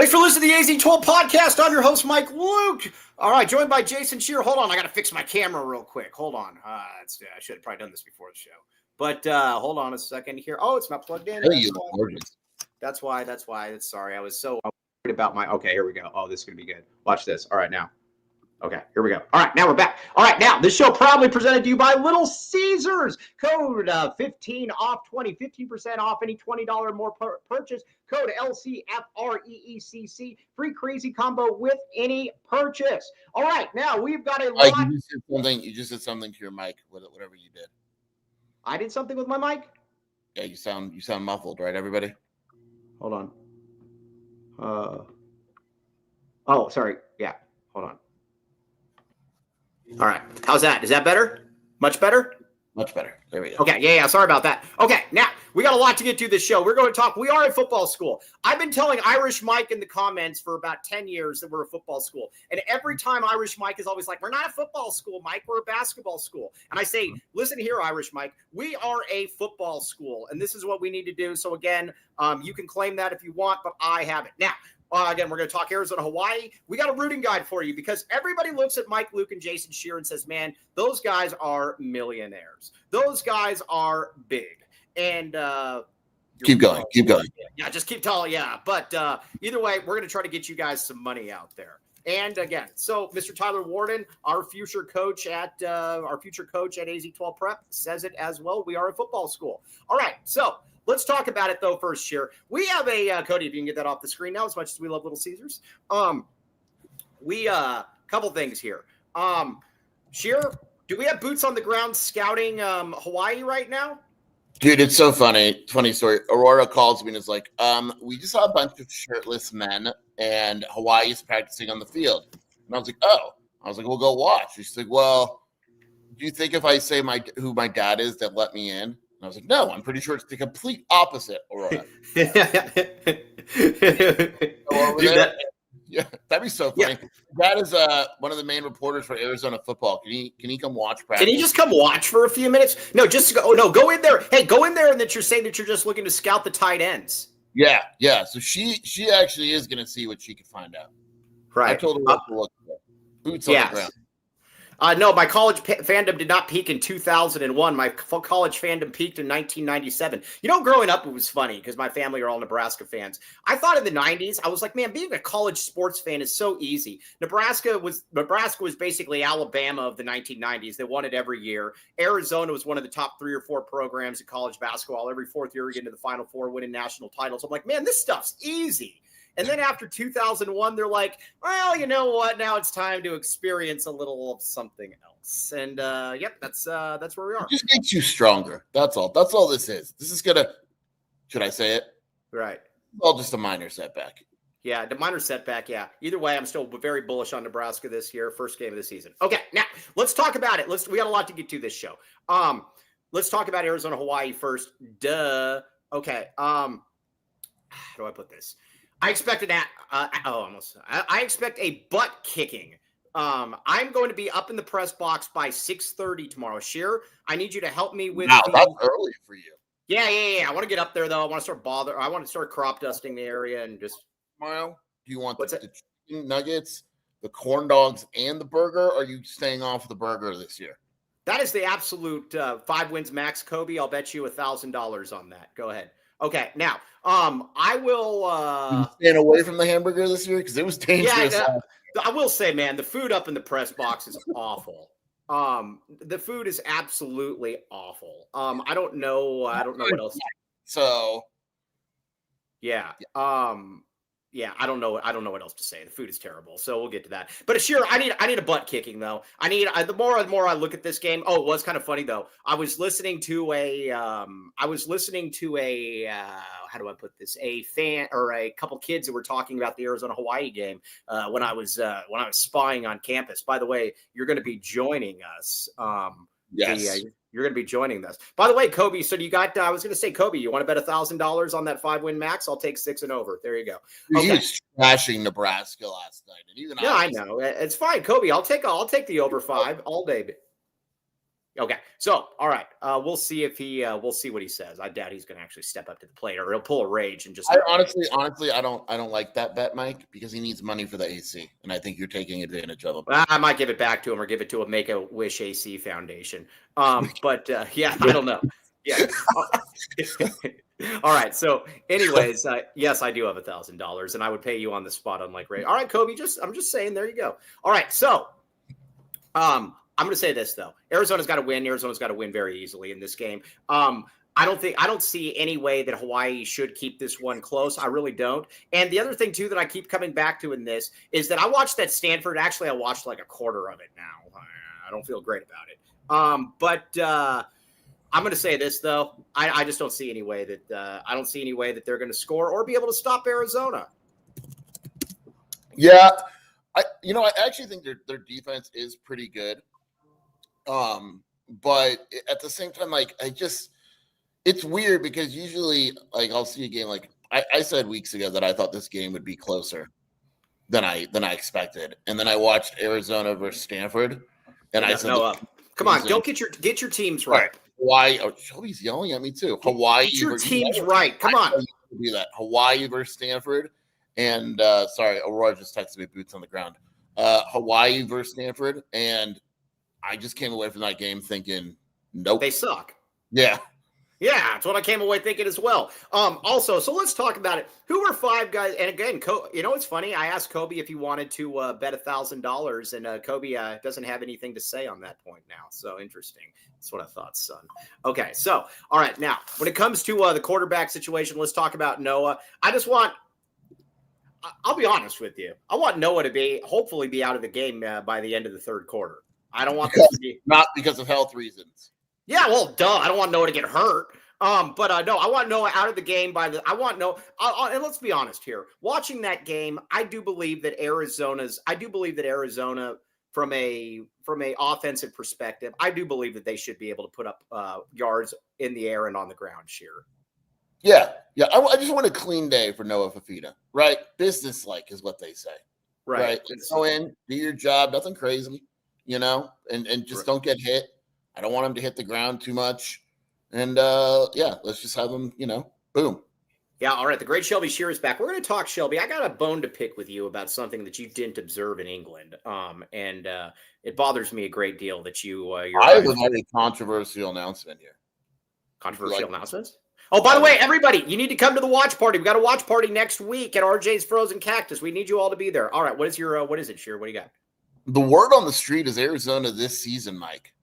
Thanks for listening to the AZ12 podcast. I'm your host, Mike Luke. All right, joined by Jason Shear. Hold on, I got to fix my camera real quick. Hold on. I should have probably done this before the show. But hold on a second here. Oh, it's not plugged in. That's why. Sorry, I was so worried about my. Okay, here we go. Oh, this is going to be good. Watch this. All right, now. Okay, here we go. All right, now we're back. All right, now this show proudly presented to you by Little Caesars. Code 15 off 20, 15% off any $20 or more purchase. Code LCFREECC. Free crazy combo with any purchase. All right, now we've got a lot. You just said something to your mic, whatever you did. I did something with my mic? Yeah, you sound muffled, right, everybody? Hold on. Oh, sorry. Yeah, hold on. All right. How's that? Is that better? Much better? Much better. There we go. Okay. Yeah. Sorry about that. Okay. Now, we got a lot to get to this show. We're going to talk. We are a football school. I've been telling Irish Mike in the comments for about 10 years that we're a football school. And every time Irish Mike is always like, we're not a football school, Mike. We're a basketball school. And I say, listen here, Irish Mike. We are a football school. And this is what we need to do. So, again, you can claim that if you want, but I have it. Now, again, we're going to talk Arizona, Hawaii. We got a rooting guide for you because everybody looks at Mike Luke and Jason Shear and says, man, those guys are millionaires. Those guys are big. And keep going. Yeah, just keep telling. Yeah. But either way, we're going to try to get you guys some money out there. And again, so Mr. Tyler Warden, our future coach at AZ12 Prep, says it as well. We are a football school. All right. So let's talk about it, though, first, Shear. We have a Cody, if you can get that off the screen now, as much as we love Little Caesars. Couple things here. Shear, do we have boots on the ground scouting Hawaii right now? Dude, it's so funny. Funny story. Aurora calls me and is like, we just saw a bunch of shirtless men, and Hawaii is practicing on the field. And I was like, oh. I was like, we'll go watch. She's like, well, do you think if I say who my dad is that let me in? And I was like, no, I'm pretty sure it's the complete opposite, Aurora. Yeah, that'd be so funny. Yeah. That is one of the main reporters for Arizona football. Can he come watch practice? Can he just come watch for a few minutes? No, go in there. Hey, go in there, and that you're saying that you're just looking to scout the tight ends. Yeah. So she actually is going to see what she can find out. Right. I told her what to look for. Boots on the ground. No, my college fandom did not peak in 2001. My college fandom peaked in 1997. You know, growing up, it was funny because my family are all Nebraska fans. I thought in the 90s, I was like, man, being a college sports fan is so easy. Nebraska was basically Alabama of the 1990s. They won it every year. Arizona was one of the top 3 or 4 programs in college basketball. Every fourth year, we get into the Final Four, winning national titles. I'm like, man, this stuff's easy. And then after 2001, they're like, well, you know what? Now it's time to experience a little of something else. And yep, that's where we are. It just makes you stronger. That's all. That's all this is. This is should I say it? Right. Well, just a minor setback. Yeah, the minor setback, yeah. Either way, I'm still very bullish on Nebraska this year, first game of the season. Okay, now let's talk about it. We got a lot to get to this show. Let's talk about Arizona, Hawaii first. Duh. Okay. How do I put this? I expect I expect a butt kicking. I'm going to be up in the press box by 6:30 tomorrow. Shear, I need you to help me with. Wow, that's early for you. Yeah. I want to get up there though. I want to start crop dusting the area and just. Tomorrow, do you want the chicken nuggets, the corn dogs, and the burger? Or are you staying off the burger this year? That is the absolute 5 wins max, Kobe. I'll bet you $1,000 on that. Go ahead. Okay, now I will stand away from the hamburger this year because it was dangerous. Yeah, I will say, man, the food up in the press box is awful. The food is absolutely awful. I don't know what else. So, yeah. Yeah, I don't know what else to say. The food is terrible, so we'll get to that. But sure, I need a butt kicking though. The more and more I look at this game. Oh, it was kind of funny though. I was listening to a how do I put this? A fan or a couple kids that were talking about the Arizona Hawaii game when I was spying on campus. By the way, you're going to be joining us. Yes. You're going to be joining us. By the way, Kobe, so you got, I was going to say, Kobe, you want to bet $1,000 on that 5-win max? I'll take 6 and over. There you go. Okay. He was trashing Nebraska last night. And even I know. It's fine, Kobe. I'll take the over 5 all day. Okay, so all right, we'll see if we'll see what he says. I doubt he's going to actually step up to the plate, or he'll pull a rage and just. I honestly, I don't like that bet, Mike, because he needs money for the AC, and I think you're taking advantage of him. I might give it back to him or give it to a Make a Wish AC Foundation. But yeah, I don't know. Yeah. All right. So, anyways, yes, I do have $1,000, and I would pay you on the spot, unlike Ray. All right, Kobe. I'm just saying. There you go. All right. So, I'm going to say this though. Arizona's got to win. Arizona's got to win very easily in this game. I don't see any way that Hawaii should keep this one close. I really don't. And the other thing too that I keep coming back to in this is that I watched that Stanford. Actually, I watched like a quarter of it now. I don't feel great about it. But I'm going to say this though. I just don't see any way that I don't see any way that they're going to score or be able to stop Arizona. Yeah, I actually think their defense is pretty good. But at the same time, like it's weird because usually, like, I'll see a game like I said weeks ago that I thought this game would be closer than I expected, and then I watched Arizona versus Stanford, and I said, "Come on, don't get your teams right." Hawaii. Oh, Shelby's yelling at me too. Hawaii. Get your teams right. Come on. Do that. Hawaii versus Stanford, and sorry, Aurora just texted me boots on the ground. Hawaii versus Stanford, and I just came away from that game thinking, nope, they suck. Yeah. Yeah, that's what I came away thinking as well. Also, so let's talk about it. Who were 5 guys? And again, it's funny. I asked Kobe if he wanted to bet $1,000, and Kobe doesn't have anything to say on that point now. So interesting. That's what I thought, son. Okay, so all right, now when it comes to the quarterback situation, let's talk about Noah. I'll be honest with you. I want Noah to hopefully be out of the game by the end of the third quarter. I don't want this to be not because of health reasons. Yeah, well, duh. I don't want Noah to get hurt. But no, I want Noah out of the game and let's be honest here. Watching that game, I do believe that Arizona from a offensive perspective, I do believe that they should be able to put up yards in the air and on the ground, sure. Yeah. I just want a clean day for Noah Fafita, right? Business-like is what they say. Right. Go in, do your job, nothing crazy, and just don't get hit. I don't want him to hit the ground too much. And, let's just have him, boom. Yeah, all right. The great Shelby Shear is back. We're going to talk, Shelby. I got a bone to pick with you about something that you didn't observe in England. And it bothers me a great deal that you're I have a very controversial announcement here. Controversial announcements? Oh, by the way, everybody, you need to come to the watch party. We got a watch party next week at RJ's Frozen Cactus. We need you all to be there. All right. What is it, Shear? What do you got? The word on the street is Arizona this season, Mike,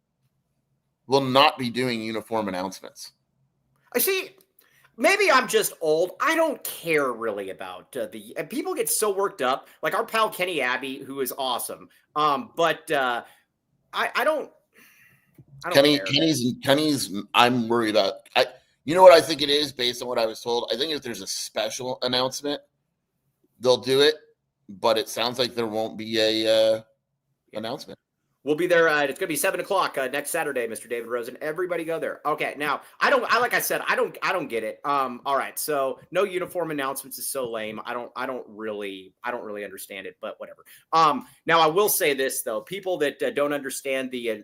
will not be doing uniform announcements. I see. Maybe I'm just old. I don't care really about people get so worked up. Like our pal Kenny Abbey, who is awesome. But I don't. Kenny's. I'm worried about. You know what I think it is based on what I was told. I think if there's a special announcement, they'll do it. But it sounds like there won't be a announcement. We'll be there. It's going to be 7:00 next Saturday, Mr. David Rosen. Everybody go there. Okay. Now, like I said, I don't get it. All right. So no uniform announcements is so lame. I don't really understand it, but whatever. Now I will say this though, people that don't understand the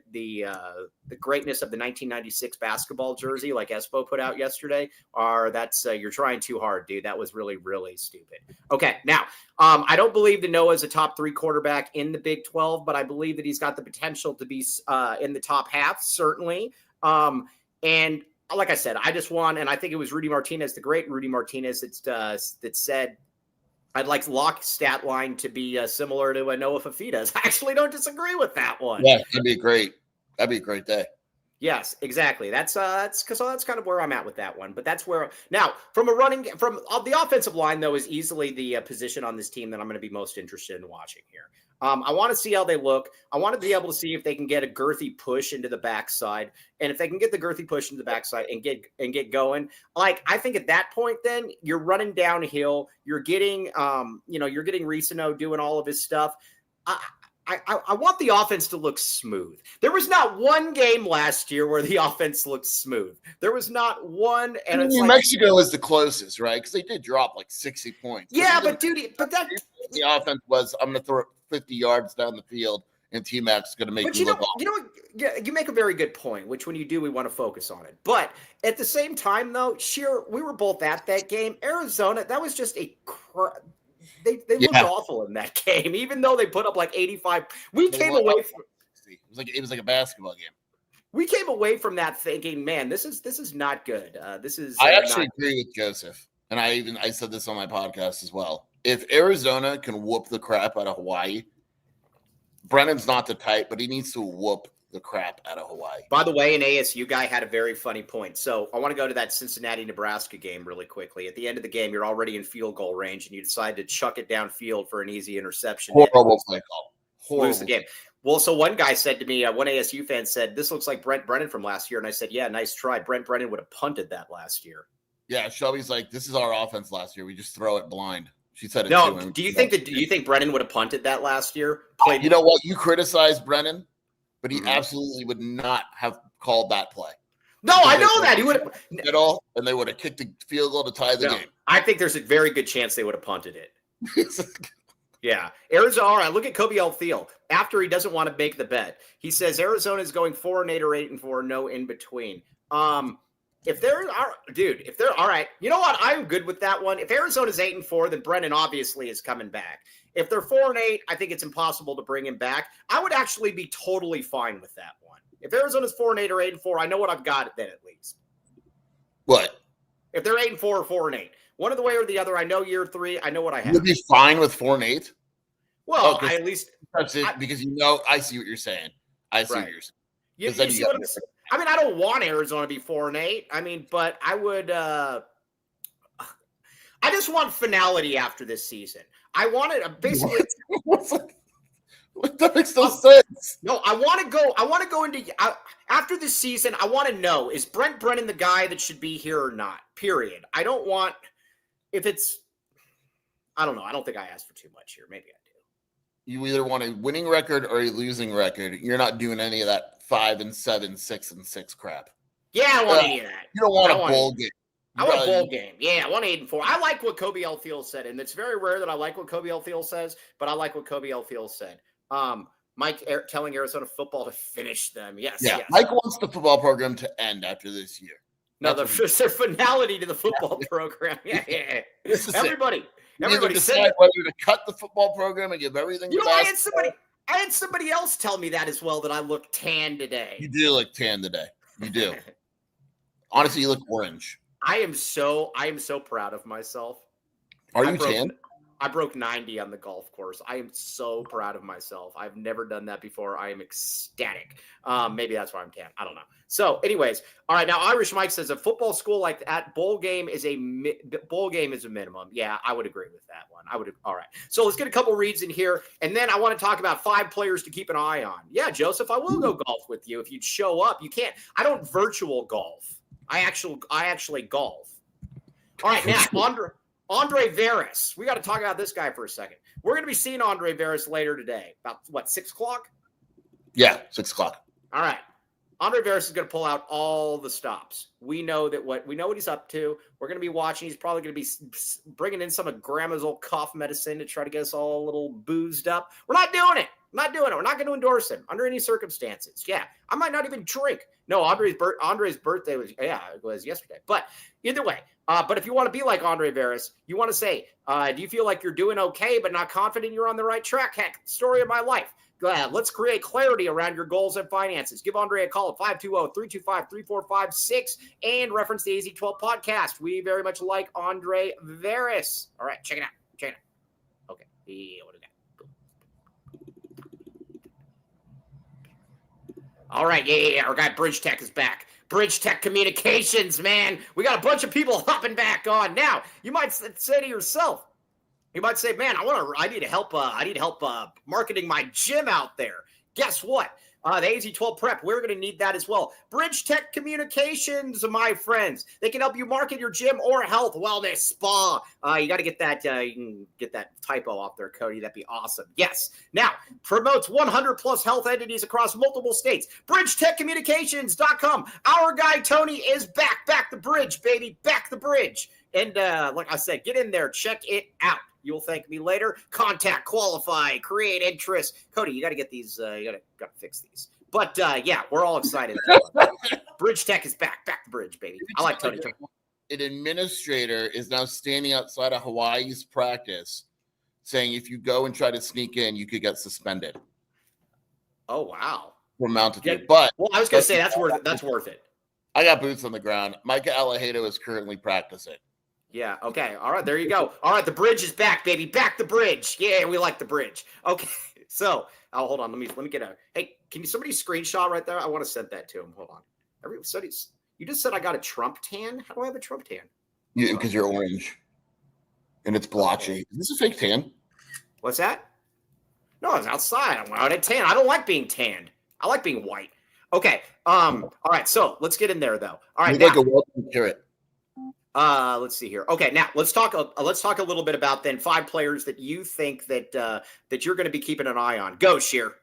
greatness of the 1996 basketball jersey, like Espo put out yesterday, you're trying too hard, dude. That was really, really stupid. Okay. Now, I don't believe that Noah is a top 3 quarterback in the Big 12, but I believe that he's got the potential to be in the top half, certainly. And like I said, and I think it was Rudy Martinez, the great Rudy Martinez, that said, I'd like Locke's stat line to be similar to Noah Fafita's. I actually don't disagree with that one. Yeah, that'd be great. That'd be a great day. Yes, exactly. That's kind of where I'm at with that one. But that's where now from the offensive line though is easily the position on this team that I'm going to be most interested in watching here. I want to see how they look. I want to be able to see if they can get a girthy push into the backside, and if they can get the girthy push into the backside and get going. Like I think at that point, then you're running downhill. You're getting Ricino doing all of his stuff. I want the offense to look smooth. There was not one game last year where the offense looked smooth. There was not one. And New Mexico is the closest, right? Because they did drop like 60 points. Yeah, but the offense was, I'm going to throw it 50 yards down the field and T-Mac's going to make But me look yeah, you make a very good point, which when you do, we want to focus on it. But at the same time, though, we were both at that game. Arizona, that was just they looked awful in that game, even though they put up like 85. We came away from it was like a basketball game. We came away from that thinking, man, this is not good. I actually agree with Joseph, and I said this on my podcast as well. If Arizona can whoop the crap out of Hawaii, Brennan's not the type, but he needs to whoop the crap out of Hawaii. By the way, an ASU guy had a very funny point. So I want to go to that Cincinnati-Nebraska game really quickly. At the end of the game, you're already in field goal range, and you decide to chuck it downfield for an easy interception. Horrible play call. Lose the game. Well, so one guy said to me, one ASU fan said, this looks like Brent Brennan from last year. And I said, yeah, nice try. Brent Brennan would have punted that last year. Yeah, Shelby's like, this is our offense last year. We just throw it blind. She said it no, too. Do you think Brennan would have punted that last year? You know what? You criticized Brennan, but he absolutely would not have called that play. No, I know that. He would have at all, and they would have kicked the field goal to tie the game. I think there's a very good chance they would have punted it. Yeah. Arizona, all right, look at Kobe Althiel. After he doesn't want to make the bet, he says Arizona is going 4-8 or 8-4, no in between. If they're all right, you know what? I'm good with that one. If Arizona's 8-4, then Brennan obviously is coming back. If they're 4-8, I think it's impossible to bring him back. I would actually be totally fine with that one. If Arizona's 4-8 or 8-4, I know what I've got then at least. What? If they're 8-4 or 4-8. One of the way or the other, I know year 3. I know what I have. You'd be fine with 4-8? Well, I at least that's it, because I see what you're saying. I see what you're saying. You see what I'm saying? I mean, I don't want Arizona to be 4-8. I mean, but I would. I just want finality after this season. I want it basically. That makes no sense. No, I want to go into after this season. I want to know, is Brent Brennan the guy that should be here or not? Period. I don't want. If it's, I don't know. I don't think I asked for too much here. Maybe I do. You either want a winning record or a losing record. You're not doing any of that 5-7, 6-6 crap. Yeah, I don't want any of that. You don't want a bowl game. I want a bowl game. Yeah, I want 8-4. I like what Kobe Althiel said, and it's very rare that I like what Kobe Althiel says, but I like what Kobe Althiel said. Mike telling Arizona football to finish them. Yes. Yeah. Yes. Mike wants the football program to end after this year. No, there's their finality to the football program. Yeah. Everybody decide whether to cut the football program and give everything. You know, I had somebody else tell me that as well, that I look tan today. You do look tan today. You do. Honestly, you look orange. I am so proud of myself. Are you tan? I broke 90 on the golf course. I am so proud of myself. I've never done that before. I am ecstatic. Maybe that's why I'm tan. I don't know. So anyways, all right. Now Irish Mike says a football school like that bowl game is a minimum. Yeah, I would agree with that one. All right. So let's get a couple reads in here. And then I want to talk about 5 players to keep an eye on. Yeah, Joseph, I will go golf with you if you'd show up. You can't. I don't virtual golf. I actually golf. All right. Now, Andre Veras. We got to talk about this guy for a second. We're going to be seeing Andre Veras later today. About 6 o'clock? Yeah, 6 o'clock. All right. Andre Veras is going to pull out all the stops. We know what he's up to. We're going to be watching. He's probably going to be bringing in some of Grandma's old cough medicine to try to get us all a little boozed up. We're not doing it. We're not going to endorse him under any circumstances. Yeah, I might not even drink. No, Andre's birthday was yesterday. But either way, but if you want to be like Andre Veras, you want to say, do you feel like you're doing okay but not confident you're on the right track? Heck, story of my life. Let's create clarity around your goals and finances. Give Andre a call at 520-325-3456 and reference the AZ12 podcast. We very much like Andre Veras. All right, check it out. Okay, what do we got? All right, yeah. Our guy Bridge Tech is back. Bridge Tech Communications, man. We got a bunch of people hopping back on. Now, you might say to yourself, man, I need help marketing my gym out there. Guess what? The AZ12 Prep, we're going to need that as well. Bridge Tech Communications, my friends. They can help you market your gym or health, wellness, spa. You got to get that. You can get that typo off there, Cody. That'd be awesome. Yes. Now, promotes 100+ health entities across multiple states. BridgeTechCommunications.com. Our guy, Tony, is back. Back the bridge, baby. Back the bridge. And like I said, get in there. Check it out. You will thank me later. Contact, qualify, create interest. Cody, you got to get these. You got to fix these. But yeah, we're all excited. Bridge Tech is back. Back to Bridge, baby. I like Tony. An administrator is now standing outside of Hawaii's practice saying if you go and try to sneak in, you could get suspended. Oh, wow. From Mountain View. But well, I was going to say that's worth it. I got boots on the ground. Micah Alejado is currently practicing. Yeah. Okay. All right. There you go. All right. The Bridge is back, baby. Back the Bridge. Yeah, we like the Bridge. Okay. So, hold on. Let me get a. Hey, can somebody screenshot right there? I want to send that to him. Hold on. You just said I got a Trump tan. How do I have a Trump tan? Because you're orange, and it's blotchy. Is this a fake tan? What's that? No, it's outside. I'm out at tan. I don't like being tanned. I like being white. Okay. All right. So let's get in there, though. All right. Like a welcome carrot. Let's see here. Okay, now let's talk a little bit about then 5 players that you think that that you're going to be keeping an eye on. Go, Sheer.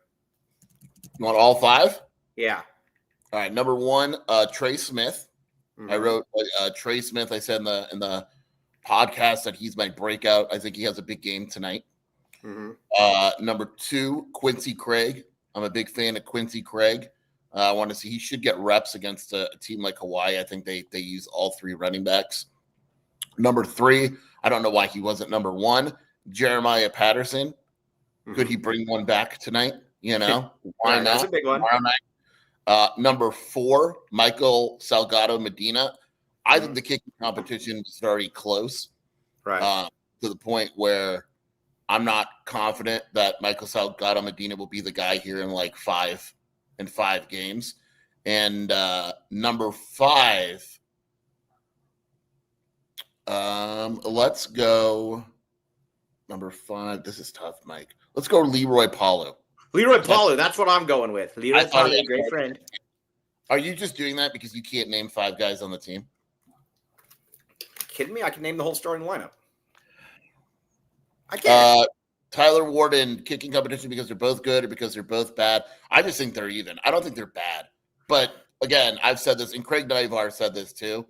You want all 5? Yeah. All right. Number 1, Trey Smith. Mm-hmm. I wrote Trey Smith. I said in the podcast that he's my breakout. I think he has a big game tonight. Mm-hmm. Number 2, Quincy Craig. I'm a big fan of Quincy Craig. I want to see he should get reps against a team like Hawaii. I think they use all 3 running backs. Number 3, I don't know why he wasn't number 1. Jeremiah Patterson. Mm-hmm. Could he bring one back tonight? You know, why not? That's a big one. Number 4, Michael Salgado Medina. I think the kicking competition is very close. Right. To the point where I'm not confident that Michael Salgado Medina will be the guy here in like 5 games. And number 5, let's go. Number 5. This is tough, Mike. Let's go Leroy Palu. Leroy Palu. That's what I'm going with. Leroy Palu, great friend. Are you just doing that because you can't name 5 guys on the team? Kidding me? I can name the whole starting lineup. I can't. Tyler Warden, kicking competition because they're both good or because they're both bad. I just think they're even. I don't think they're bad. But again, I've said this, and Craig Nyvar said this too.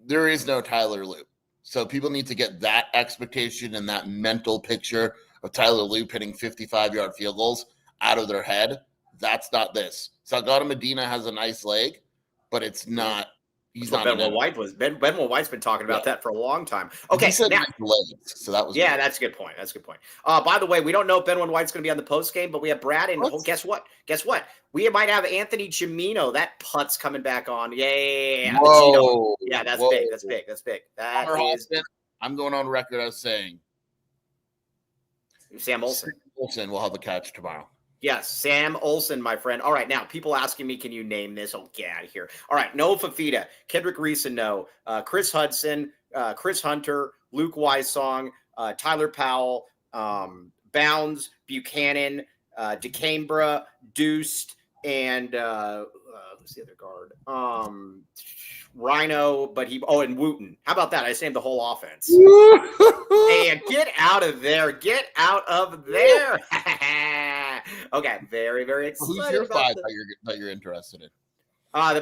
There is no Tyler Loop. So people need to get that expectation and that mental picture of Tyler Loop hitting 55-yard field goals out of their head. That's not this. Salgado Medina has a nice leg, but it's not. He's not. Benwell White was. Benwell White's been talking about that for a long time. Okay, now, legs, so that was. Yeah, weird. That's a good point. That's a good point. By the way, we don't know if Benwell White's going to be on the post game, but we have Brad and guess what? We might have Anthony Cimino. That putt's coming back on. Yeah. Whoa. Yeah, that's big. That's big. I'm going on record as saying Sam Olsen. Will have the catch tomorrow. Yes, Sam Olsen, my friend. All right, now people asking me, can you name this? Oh, get out of here. All right, Noah Fafita, Kendrick Reeson, no. Chris Hudson, Chris Hunter, Luke Wysong, Tyler Powell, Bounds, Buchanan, DeCambra, Deuced, and who's the other guard? Rhino, and Wooten. How about that? I just named the whole offense. And get out of there. Get out of there. Okay, very, very excited. Who's your 5 that you're interested in? I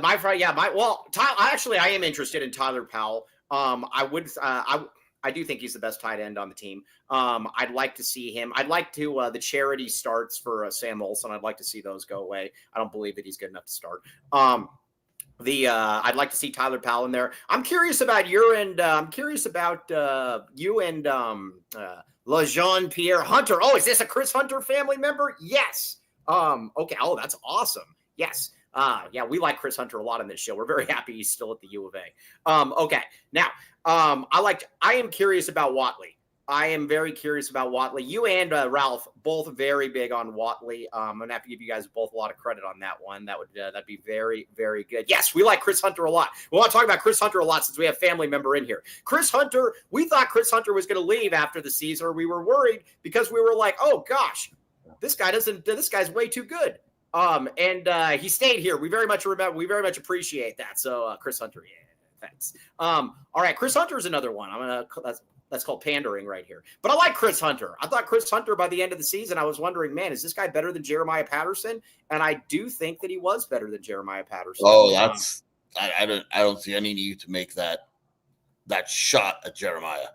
am interested in Tyler Powell. I do think he's the best tight end on the team. I'd like to see him. I'd like to the charity starts for Sam Olsen. I'd like to see those go away. I don't believe that he's good enough to start. I'd like to see Tyler Powell in there. I'm curious about you and LeJean-Pierre Hunter. Oh, is this a Chris Hunter family member? Yes. Okay. Oh, that's awesome. Yes. Yeah, we like Chris Hunter a lot on this show. We're very happy he's still at the U of A. Okay. Now, I am curious about Watley. I am very curious about Watley. You and Ralph both very big on Watley. I'm gonna have to give you guys both a lot of credit on that one. That'd be very, very good. Yes, we like Chris Hunter a lot. We want to talk about Chris Hunter a lot since we have a family member in here. Chris Hunter, we thought Chris Hunter was going to leave after the season, or we were worried because we were like, oh gosh, this guy's way too good. And he stayed here. We very much appreciate that. So Chris Hunter, yeah, thanks. All right, Chris Hunter is another one. That's called pandering right here. But I like Chris Hunter. I thought Chris Hunter by the end of the season, I was wondering, man, is this guy better than Jeremiah Patterson? And I do think that he was better than Jeremiah Patterson. Oh, I don't see any need to make that shot at Jeremiah.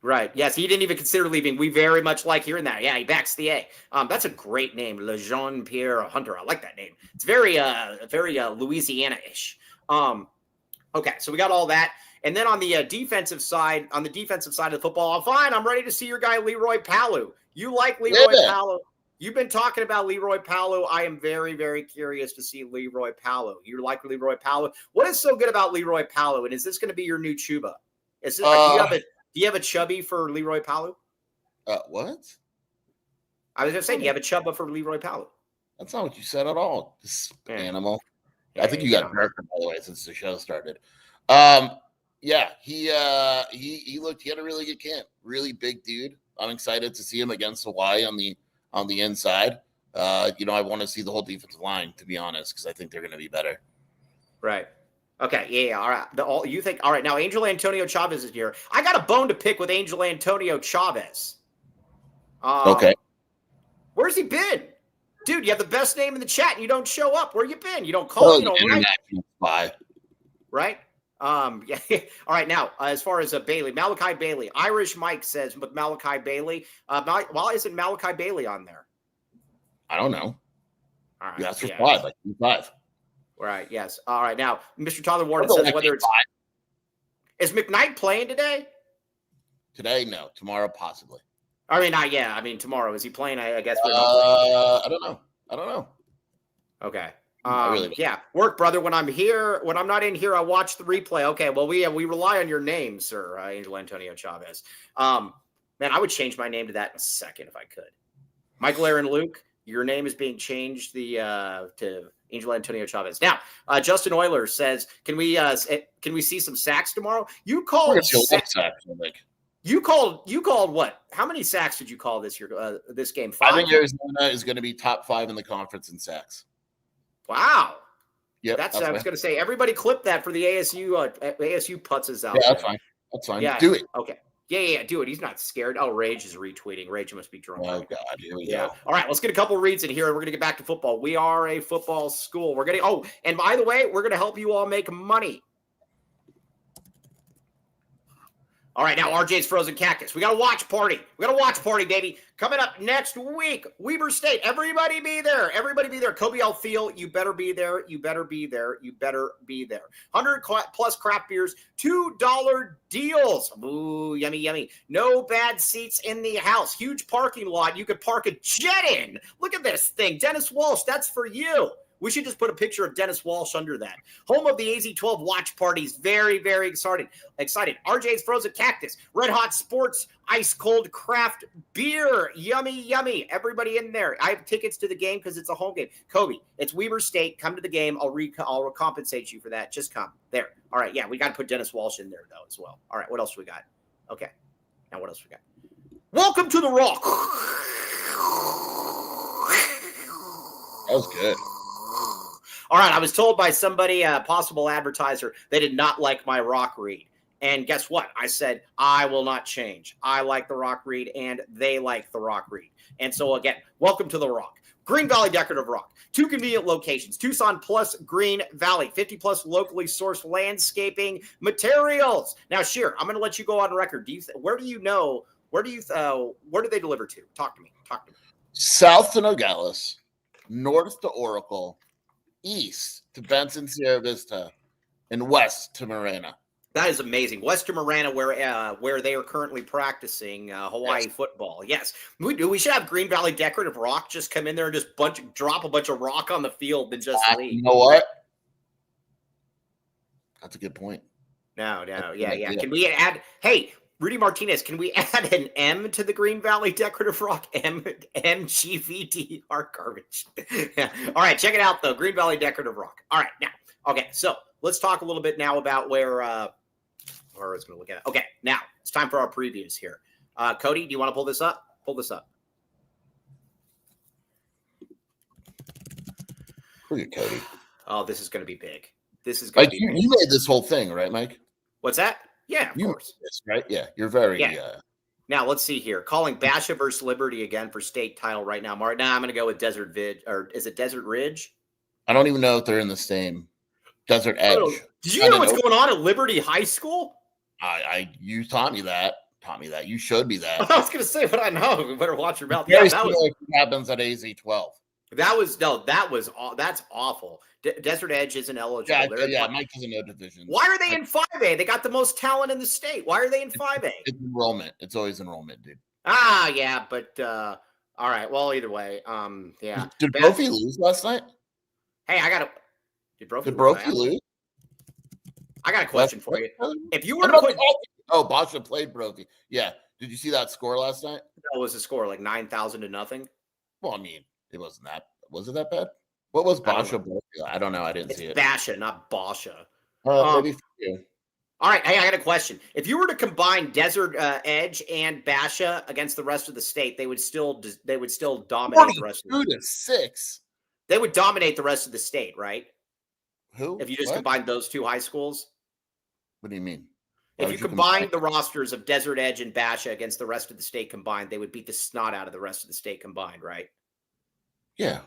Right. Yes, he didn't even consider leaving. We very much like hearing that. Yeah, he backs the A. That's a great name, LeJean Pierre Hunter. I like that name. It's very Louisiana-ish. Okay, so we got all that. And then on the defensive side of the football, fine, I'm ready to see your guy Leroy Palu. You like Leroy Palu? You've been talking about Leroy Palu. I am very, very curious to see Leroy Palu. You like Leroy Palu? What is so good about Leroy Palu? And is this going to be your new Chuba? Is this, do you have a chubby for Leroy Palu? What? I was going to say, do you have a chubba for Leroy Palu? That's not what you said at all. This animal. Yeah, I think you got darker, by the way, since the show started. Yeah, he looked. He had a really good camp. Really big dude. I'm excited to see him against Hawaii on the inside. I want to see the whole defensive line, to be honest, because I think they're going to be better. Right. Okay. Yeah. All right. You think? All right. Now, Angel Antonio Chavez is here. I got a bone to pick with Angel Antonio Chavez. Okay. Where's he been? Dude, you have the best name in the chat and you don't show up. Where you been? You don't call. You don't write. Right? Yeah. All right. Now, as far as Malachi Bailey, Irish Mike says, but Malachi Bailey, why isn't Malachi Bailey on there? I don't know. All right. Yeah, that's for five. Like 5. Right. Yes. All right. Now, Mr. Tyler Warden says whether it's is McKnight playing today? Today, no. Tomorrow, possibly. I mean, not yet. I mean, tomorrow is he playing? I guess. I don't know. Okay. Really yeah, work, brother. When I'm here, when I'm not in here, I watch the replay. Okay. Well, we rely on your name, sir, Angel Antonio Chavez. Man, I would change my name to that in a second if I could. Michael Aaron Luke, your name is being changed to Angel Antonio Chavez. Now, Justin Euler says, "Can we see some sacks tomorrow?" You called sacks. You called what? How many sacks did you call this year? This game? 5? I think Arizona is going to be top 5 in the conference in sacks. Wow. Yeah, that's I was going to say. Everybody clip that for the ASU putzes out. Yeah, that's fine. That's fine. Yeah. Do it. Okay. Yeah. Do it. He's not scared. Oh, Rage is retweeting. Rage must be drunk. Oh God, here we go. All right, let's get a couple reads in here, and we're going to get back to football. We are a football school. We're getting. Oh, and by the way, we're going to help you all make money. All right, now RJ's Frozen Cactus. We got a watch party. Baby. Coming up next week, Weber State. Everybody be there. Kobe Alfield, you better be there. 100 plus craft beers, $2 deals. Ooh, yummy. No bad seats in the house. Huge parking lot. You could park a jet in. Look at this thing. Dennis Walsh, that's for you. We should just put a picture of Dennis Walsh under that. Home of the AZ-12 watch parties. Very, very excited. RJ's Frozen Cactus. Red Hot Sports. Ice cold craft beer. Yummy. Everybody in there. I have tickets to the game because it's a home game. Kobe, it's Weber State. Come to the game. I'll compensate you for that. Just come. There. All right. Yeah, we got to put Dennis Walsh in there, though, as well. All right. What else we got? Okay. Now what else we got? Welcome to the Rock. That was good. All right, I was told by somebody, a possible advertiser, they did not like my rock read. And guess what? I said, I will not change. I like the rock read, and they like the rock read. And so, again, welcome to the Rock. Green Valley Decorative Rock. 2 convenient locations. Tucson plus Green Valley. 50-plus locally sourced landscaping materials. Now, Sheer, I'm going to let you go on record. Where do they deliver to? Talk to me. South to Nogales, north to Oracle, east to Benson, Sierra Vista, and west to Marana. That is amazing. West to Marana, where they are currently practicing Hawaii football. Yes, we should have Green Valley Decorative Rock just come in there and just drop a bunch of rock on the field and just leave. You know what? That's a good point. No, yeah. Can we add? Hey, Rudy Martinez, can we add an M to the Green Valley Decorative Rock? MGVDR garbage. Yeah. All right, check it out, though. Green Valley Decorative Rock. All right, now, okay, so let's talk a little bit now about where I was going to look at it. Okay, now it's time for our previews here. Cody, do you want to pull this up? Pull this up. Look at Cody. Oh, this is going to be big. This is going to be big. You made this whole thing, right, Mike? What's that? Yeah, of course. This, right? Yeah, you're very. Yeah. Now let's see here. Calling Basha versus Liberty again for state title right now. Now I'm going to go with Desert Ridge, or is it Desert Ridge? I don't even know if they're in the same. Desert Edge. Did you know what's going on at Liberty High School? You taught me that. taught me that. You showed me that. I was going to say, but I know. You better watch your mouth. Yeah, Yeah, that was happens at AZ 12. that's awful. Desert Edge isn't eligible. Yeah. Mike doesn't know divisions. Why are they in 5A? They got the most talent in the state. Why are they in 5A? It's enrollment. It's always enrollment, dude. Yeah, but all right. Well, either way, yeah. Did Brophy lose last night? Hey, I got to. Did Brophy lose? I got a question for you. If you were to put, Basha played Brophy. Yeah. Did you see that score last night? What was the score? Like 9,000 to nothing? Well, I mean, it wasn't that. Was it that bad? What was Basha? I don't know. I didn't see it. Basha, not Basha. Maybe for you. All right. Hey, I got a question. If you were to combine Desert Edge and Basha against the rest of the state, they would still dominate the rest of the state. 6. They would dominate the rest of the state, right? Who? If you just combined those two high schools? What do you mean? If you combine the rosters of Desert Edge and Basha against the rest of the state combined, they would beat the snot out of the rest of the state combined, right? Yeah.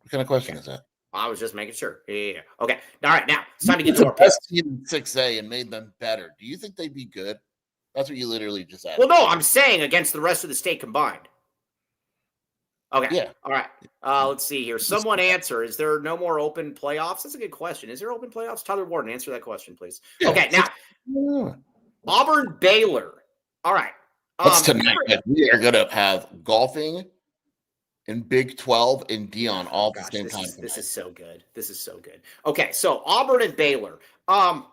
What kind of question is that? I was just making sure. Yeah. Okay. All right. Now it's time to get to our picks. Team in 6A and made them better. Do you think they'd be good? That's what you literally just asked. Well, no, I'm saying against the rest of the state combined. Okay. Yeah. All right. Let's see here. Someone answer. Is there no more open playoffs? That's a good question. Is there open playoffs? Tyler Warden, answer that question, please. Yeah. Okay. Now, Auburn Baylor. All right. That's tonight. We are going to have golfing and Big 12 and Dion all at the same time. This is so good. This is so good. Okay. So Auburn and Baylor. Auburn,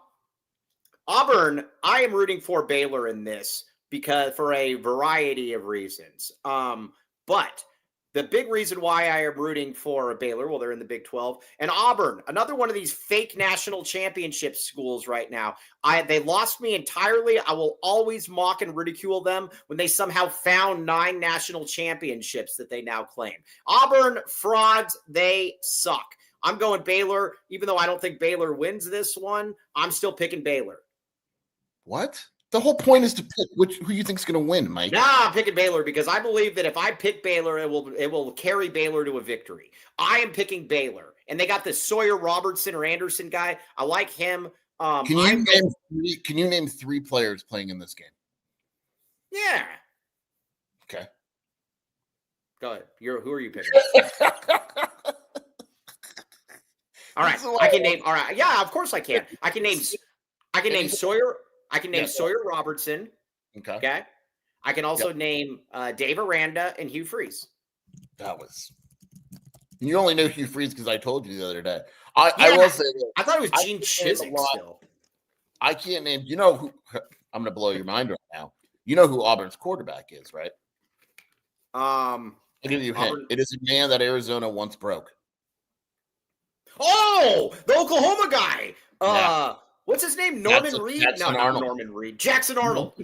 I am rooting for Baylor in this because for a variety of reasons. But the big reason why I am rooting for Baylor, well, they're in the Big 12, and Auburn, another one of these fake national championship schools right now. They lost me entirely. I will always mock and ridicule them when they somehow found 9 national championships that they now claim. Auburn, frauds, they suck. I'm going Baylor, even though I don't think Baylor wins this one. I'm still picking Baylor. What? The whole point is to pick who you think is going to win, Mike. Nah, I'm picking Baylor because I believe that if I pick Baylor, it will carry Baylor to a victory. I am picking Baylor, and they got this Sawyer Robertson or Anderson guy. I like him. Can you name 3 players playing in this game? Yeah. Okay. Go ahead. Who are you picking? All right. I can name. All right. Yeah, of course I can. I can name Sawyer. I can name Sawyer Robertson. Okay. I can also name Dave Aranda and Hugh Freeze. You only know Hugh Freeze because I told you the other day. I will say that I thought it was Gene Chiswick still. I can't name. You know who? I'm going to blow your mind right now. You know who Auburn's quarterback is, right? I'll give you a hint. It is a man that Arizona once broke. Oh, the Oklahoma guy. What's his name? Norman Reed? No, not Norman Reed. Jackson Arnold.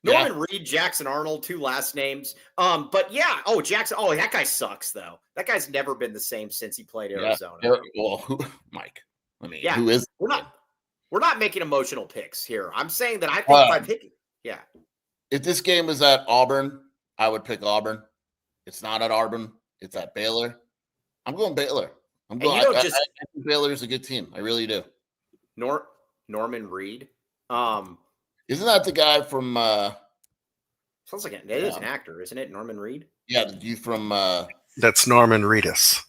Norman Reed, Jackson Arnold, 2 last names. But yeah, Jackson. Oh, that guy sucks though. That guy's never been the same since he played Arizona. Well, Mike. I mean, who is? We're not making emotional picks here. I'm saying that I think if I pick, if this game was at Auburn, I would pick Auburn. It's not at Auburn. It's at Baylor. I'm going Baylor. I think Baylor is a good team. I really do. Norman Reed. Isn't that the guy from sounds like it is an actor, isn't it? Norman Reed? Yeah, the dude from that's Norman Reedus.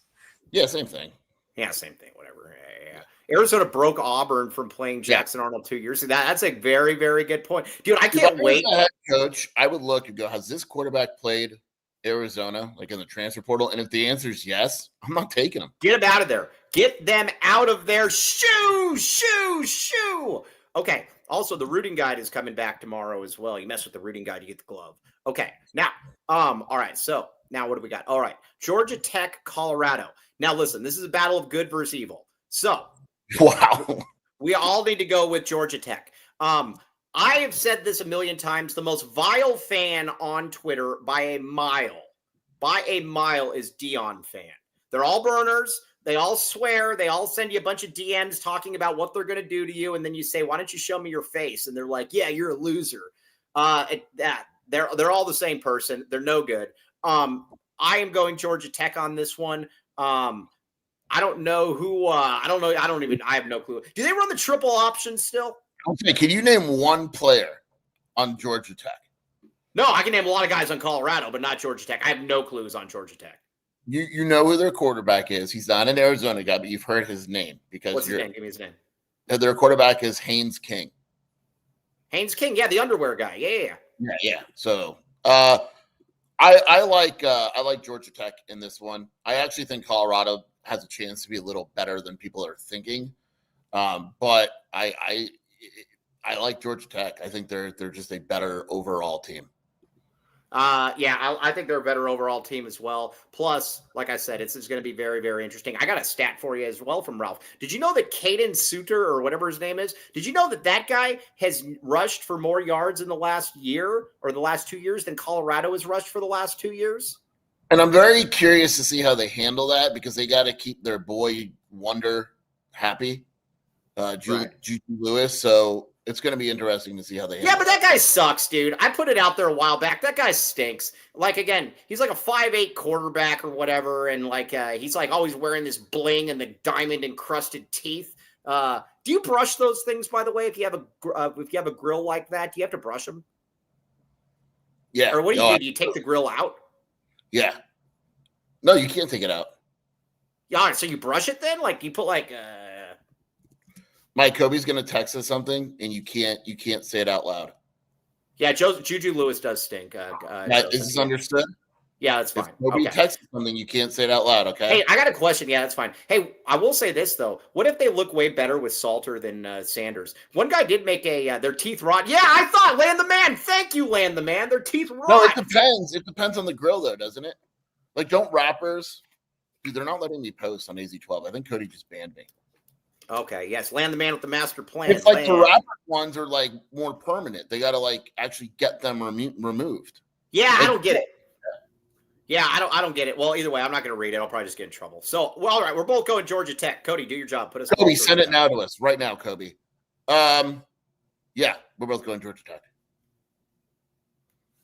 Yeah, same thing. Yeah, same thing, whatever. Yeah. Arizona broke Auburn from playing Jackson Arnold 2 years ago. That's a very, very good point. Dude, I can't wait. Head coach, I would look and go, has this quarterback played Arizona, like in the transfer portal? And if the answer is yes, I'm not taking him. Get him out of there. Get them out of there. Shoo. Okay. Also, the rooting guide is coming back tomorrow as well. You mess with the rooting guide, you get the glove. Okay. Now, all right. So now what do we got? All right. Georgia Tech, Colorado. Now, listen, this is a battle of good versus evil. So, wow. We all need to go with Georgia Tech. I have said this a million times. The most vile fan on Twitter by a mile is Dion fan. They're all burners. They all swear. They all send you a bunch of DMs talking about what they're going to do to you. And then you say, why don't you show me your face? And they're like, yeah, you're a loser. They're all the same person. They're no good. I am going Georgia Tech on this one. I don't know who, I have no clue. Do they run the triple option still? Okay. Can you name one player on Georgia Tech? No, I can name a lot of guys on Colorado, but not Georgia Tech. I have no clues on Georgia Tech. You know who their quarterback is. He's not an Arizona guy, but you've heard his name because What's his name? Give me his name. Their quarterback is Haynes King. Haynes King, yeah, the underwear guy. Yeah. So I like Georgia Tech in this one. I actually think Colorado has a chance to be a little better than people are thinking. But I like Georgia Tech. I think they're just a better overall team. I think they're a better overall team as well. Plus, like I said, it's going to be very, very interesting. I got a stat for you as well from Ralph. Did you know that Caden Suter, or whatever his name is, did you know that guy has rushed for more yards in the last year or the last 2 years than Colorado has rushed for the last 2 years? And I'm very curious to see how they handle that because they got to keep their boy Wonder happy, Juju Lewis. So it's going to be interesting to see how they handle but that guy sucks, dude. I put it out there a while back. That guy stinks. Like, again, he's like a 5'8" quarterback or whatever, and like he's like always wearing this bling and the diamond-encrusted teeth. Do you brush those things, by the way, if you have a grill like that? Do you have to brush them? Yeah. Or what do you do? Do you take the grill out? Yeah. No, you can't take it out. Yeah, so you brush it then? Like you put like Mike, Kobe's gonna text us something, and you can't say it out loud. Yeah, Juju Lewis does stink. Is this understood? Yeah, that's fine. If Kobe texts something, you can't say it out loud. Okay. Hey, I got a question. Yeah, that's fine. Hey, I will say this though: what if they look way better with Salter than Sanders? One guy did make their teeth rot. Yeah, I thought Land the Man. Thank you, Land the Man. Their teeth rot. No, it depends. It depends on the grill, though, doesn't it? Like, don't rappers? Dude, they're not letting me post on AZ12. I think Cody just banned me. Okay, yes, Land the Man with the master plan. It's like the rapper ones are like more permanent. They got to like actually get them removed. Yeah, I don't get it. Yeah, I don't get it. Well, either way, I'm not going to read it. I'll probably just get in trouble. So, well, all right, we're both going Georgia Tech. Cody, do your job. Put us. Kobe, send it now to us right now, Kobe. Yeah, we're both going Georgia Tech.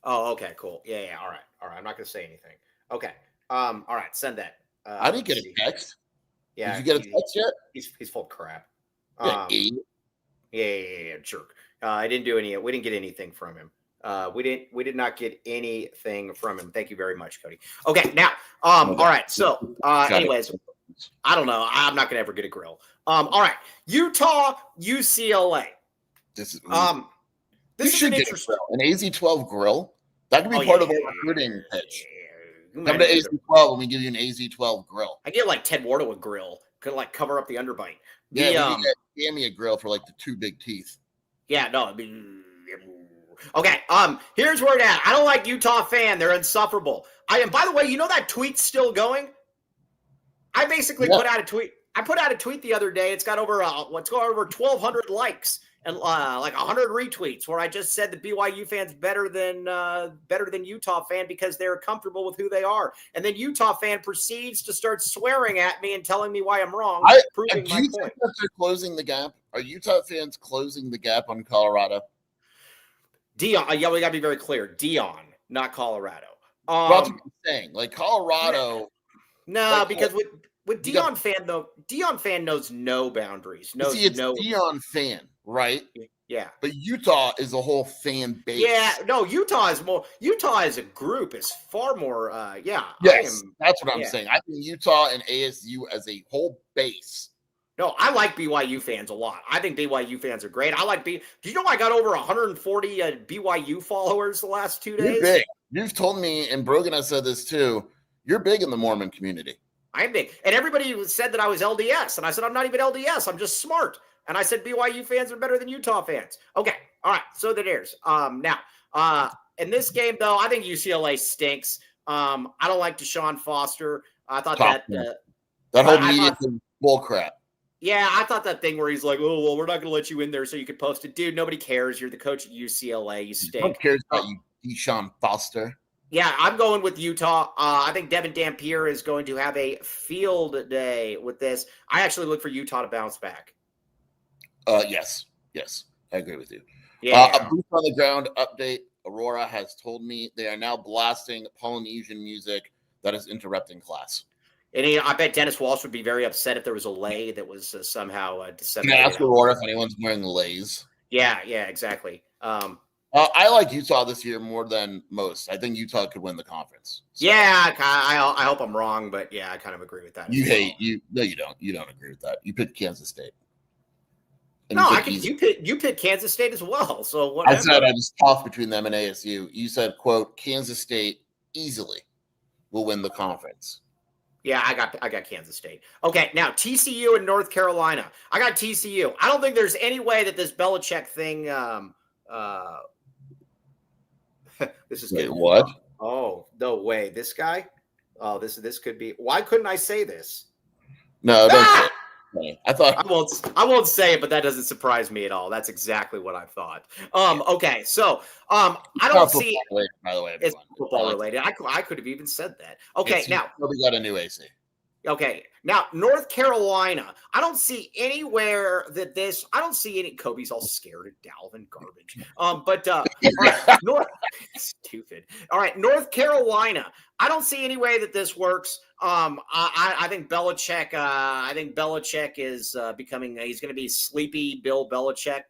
Oh, okay, cool. Yeah. All right. I'm not going to say anything. Okay. All right, send that. I didn't get a text. Yeah. Did you get a text yet? He's full of crap. Yeah, jerk. I didn't do any. We didn't get anything from him. We did not get anything from him. Thank you very much, Cody. Okay, now, all right. So, anyways, I don't know. I'm not gonna ever get a grill. All right, Utah, UCLA. This is an interesting an AZ12 grill. That could be part of a recruiting pitch. Come to AZ12 and we give you an AZ12 grill. I get like Ted Wardo a grill. Could like cover up the underbite. Yeah, we get Gammy a grill for like the two big teeth. Yeah, no, I mean. Okay, here's where it at. I don't like Utah fan. They're insufferable. By the way, you know that tweet's still going? I basically put out a tweet. I put out a tweet the other day. It's got over 1,200 likes and like 100 retweets where I just said the BYU fan's better than Utah fan because they're comfortable with who they are. And then Utah fan proceeds to start swearing at me and telling me why I'm wrong, proving my point. They're closing the gap? Are Utah fans closing the gap on Colorado? Dion, we got to be very clear. Dion, not Colorado. That's what I'm saying. Like Colorado. No, because with Dion fan though, Dion fan knows no boundaries. Dion fan, right? Yeah. But Utah is a whole fan base. Yeah, no, Utah as a group is far more. Yes, that's what I'm saying. I think Utah and ASU as a whole base. No, I like BYU fans a lot. I think BYU fans are great. Do you know I got over 140 BYU followers the last 2 days? You're big. You've told me, and Brogan has said this too, you're big in the Mormon community. I'm big. And everybody said that I was LDS. And I said, I'm not even LDS. I'm just smart. And I said, BYU fans are better than Utah fans. Okay. All right. So there's. Now, in this game, though, I think UCLA stinks. I don't like Deshaun Foster. I thought that whole media thing bull crap. Yeah, I thought that thing where he's like, oh, well, we're not going to let you in there so you could post it. Dude, nobody cares. You're the coach at UCLA. You stink. Nobody cares about you, Deshaun Foster. Yeah, I'm going with Utah. I think Devin Dampier is going to have a field day with this. I actually look for Utah to bounce back. Yes, I agree with you. Yeah. A boots on the ground update. Aurora has told me they are now blasting Polynesian music that is interrupting class. And I bet Dennis Walsh would be very upset if there was a lay that was somehow disseminated. Can I ask Aurora if anyone's wearing lays? Yeah, exactly. I I like Utah this year more than most. I think Utah could win the conference. So. Yeah, I hope I'm wrong, but yeah, I kind of agree with that. You hate you. No, you don't. You don't agree with that. You picked Kansas State. And no, you picked Kansas State as well. So what? I said I was tough between them and ASU. You said, "quote Kansas State easily will win the conference." Yeah, I got Kansas State. Okay, now TCU and North Carolina. I got TCU. I don't think there's any way that this Belichick thing. This is Wait, what? Oh no way! This guy. Oh, this could be. Why couldn't I say this? No, don't say it. I thought I won't say it, but that doesn't surprise me at all. That's exactly what I thought. Okay, so I don't see. Related, by the way, everyone. It's football related. I could have even said that. Okay, now we got a new AC. Okay, now North Carolina. I don't see anywhere that this. I don't see any. Kobe's all scared of Dalvin garbage. But all right, stupid. All right, North Carolina. I don't see any way that this works. I think Belichick. I think Belichick is becoming. He's going to be sleepy Bill Belichick.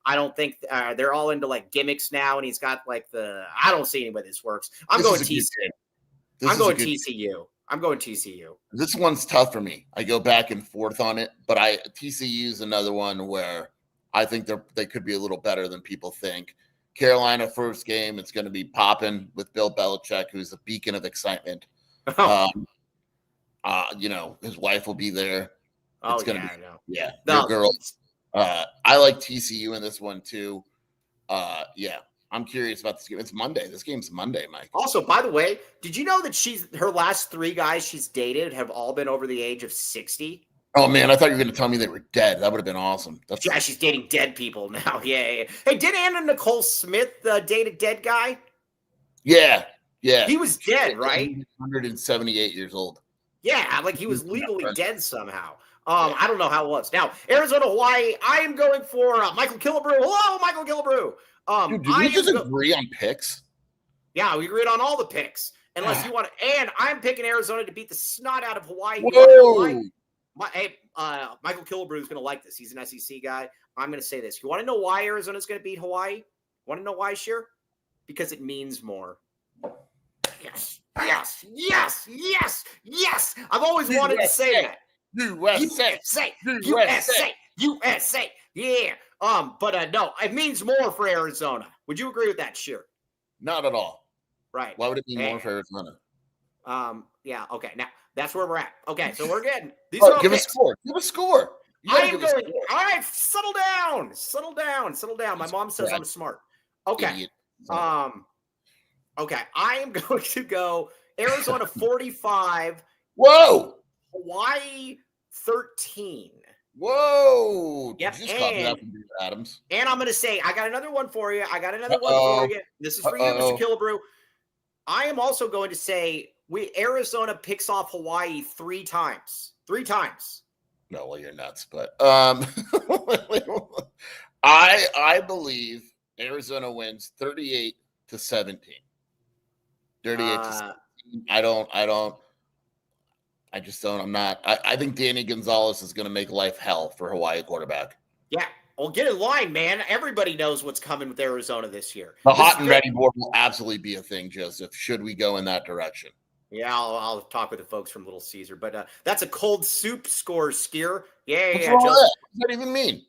I don't think they're all into like gimmicks now, and he's got like the. I don't see any way this works. I'm going TCU. I'm going TCU. I'm going TCU. This one's tough for me. I go back and forth on it, but TCU is another one where I think they could be a little better than people think. Carolina first game, it's going to be popping with Bill Belichick, who's a beacon of excitement. His wife will be there. It's gonna be, I know. Yeah, no. Girls. I like TCU in this one too. Yeah. I'm curious about this game. It's Monday. This game's Monday, Mike. Also, by the way, did you know that her last 3 guys she's dated have all been over the age of 60? Oh, man, I thought you were going to tell me they were dead. That would have been awesome. Yeah, she's dating dead people now. Yeah. Hey, did Anna Nicole Smith date a dead guy? Yeah. He was dead, right? 178 years old. Yeah, like he was legally dead somehow. I don't know how it was. Now, Arizona, Hawaii, I am going for Michael Killebrew. Hello, Michael Killebrew. Dude, did we just agree on picks? Yeah, we agreed on all the picks. Unless you want to, and I'm picking Arizona to beat the snot out of Hawaii. Whoa. Michael Killebrew is going to like this. He's an SEC guy. I'm going to say this. You want to know why Arizona's going to beat Hawaii? Want to know why, Sheer? Because it means more. Yes. I've always wanted to say that. USA. Yeah. But no, it means more for Arizona. Would you agree with that, Sheer? Not at all. Right. Why would it be more for Arizona? Yeah. Okay. Now that's where we're at. Okay, so we're getting these. Give a score. Give a score. I am going. All right, settle down. My mom says I'm smart. Okay. Idiot. Okay. I am going to go Arizona 45. Whoa. Hawaii 13. Whoa. Yep. Just copy that from Adams. And I'm going to say, I got another one for you. This is for you, Mr. Killebrew. I am also going to say Arizona picks off Hawaii 3 times. 3 times. No, well, you're nuts. But I believe Arizona wins 38-17. 38-17. I think Danny Gonzalez is going to make life hell for Hawaii quarterback. Yeah. Well, get in line, man. Everybody knows what's coming with Arizona this year. The hot and ready board will absolutely be a thing, Joseph, should we go in that direction. Yeah, I'll talk with the folks from Little Caesar. But that's a cold soup score, Skier. Yeah. What's wrong with that? What does that even mean?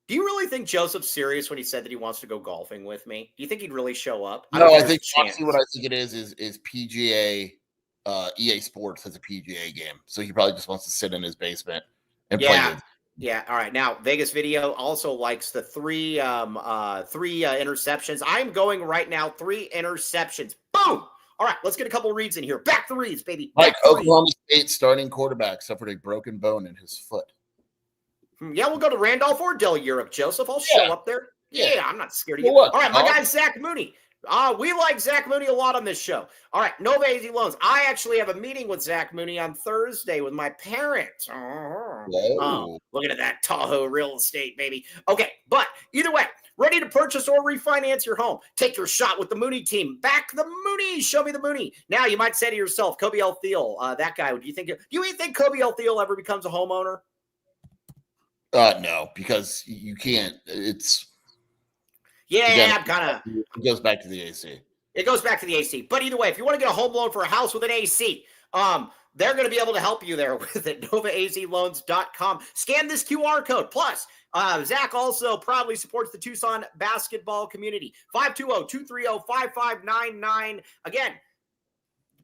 Do you really think Joseph's serious when he said that he wants to go golfing with me? Do you think he'd really show up? No, I think honestly what I think it is PGA EA Sports has a PGA game. So he probably just wants to sit in his basement and play it. Yeah. All right. Now, Vegas Video also likes the 3 interceptions. I'm going right now 3 interceptions. Boom. All right. Let's get a couple reads in here. Back the reads, baby. Oklahoma State starting quarterback suffered a broken bone in his foot. Yeah, we'll go to Randolph or Del Europe, Joseph. I'll show up there. Yeah, I'm not scared of you. All right, my guy, Zach Mooney. We like Zach Mooney a lot on this show. All right, Nova Easy Loans. I actually have a meeting with Zach Mooney on Thursday with my parents. Looking at that Tahoe real estate, baby. Okay, but either way, ready to purchase or refinance your home. Take your shot with the Mooney team. Back the Mooney. Show me the Mooney. Now, you might say to yourself, Kobe L. Thiel, that guy, do you think Kobe L. Thiel ever becomes a homeowner? No, because you can't. Yeah, Again, I'm kind of. it goes back to the AC. It goes back to the AC. But either way, if you want to get a home loan for a house with an AC, they're going to be able to help you there with it. NovaAZLoans.com. Scan this QR code. Plus, Zach also proudly supports the Tucson basketball community. 520-230-5599. Again,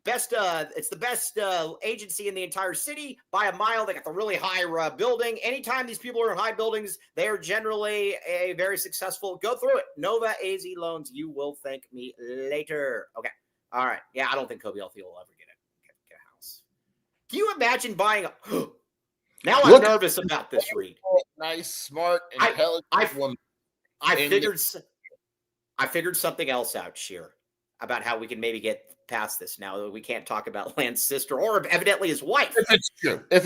it's the best agency in the entire city by a mile. They got the really high building. Anytime these people are in high buildings, they are generally very successful. Go through it. Nova AZ Loans. You will thank me later. Okay. All right. Yeah, I don't think Kobe Althea will ever get a house. Can you imagine buying a now I'm nervous about this, Reed. Nice, smart, intelligent woman. I figured something else out, Sheer, about how we can maybe get past this now that we can't talk about Lance's sister or evidently his wife. If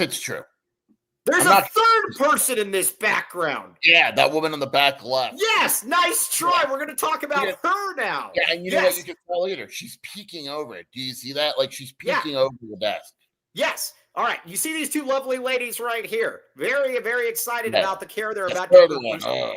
it's true. There's a third person in this background. Yeah, that woman on the back left. Yes, nice try. Yeah. We're going to talk about her now. Yeah, and you know what you can tell later? She's peeking over it. Do you see that? Like she's peeking over the desk. Yes. All right. You see these two lovely ladies right here. Very, very excited about the care they're about to do.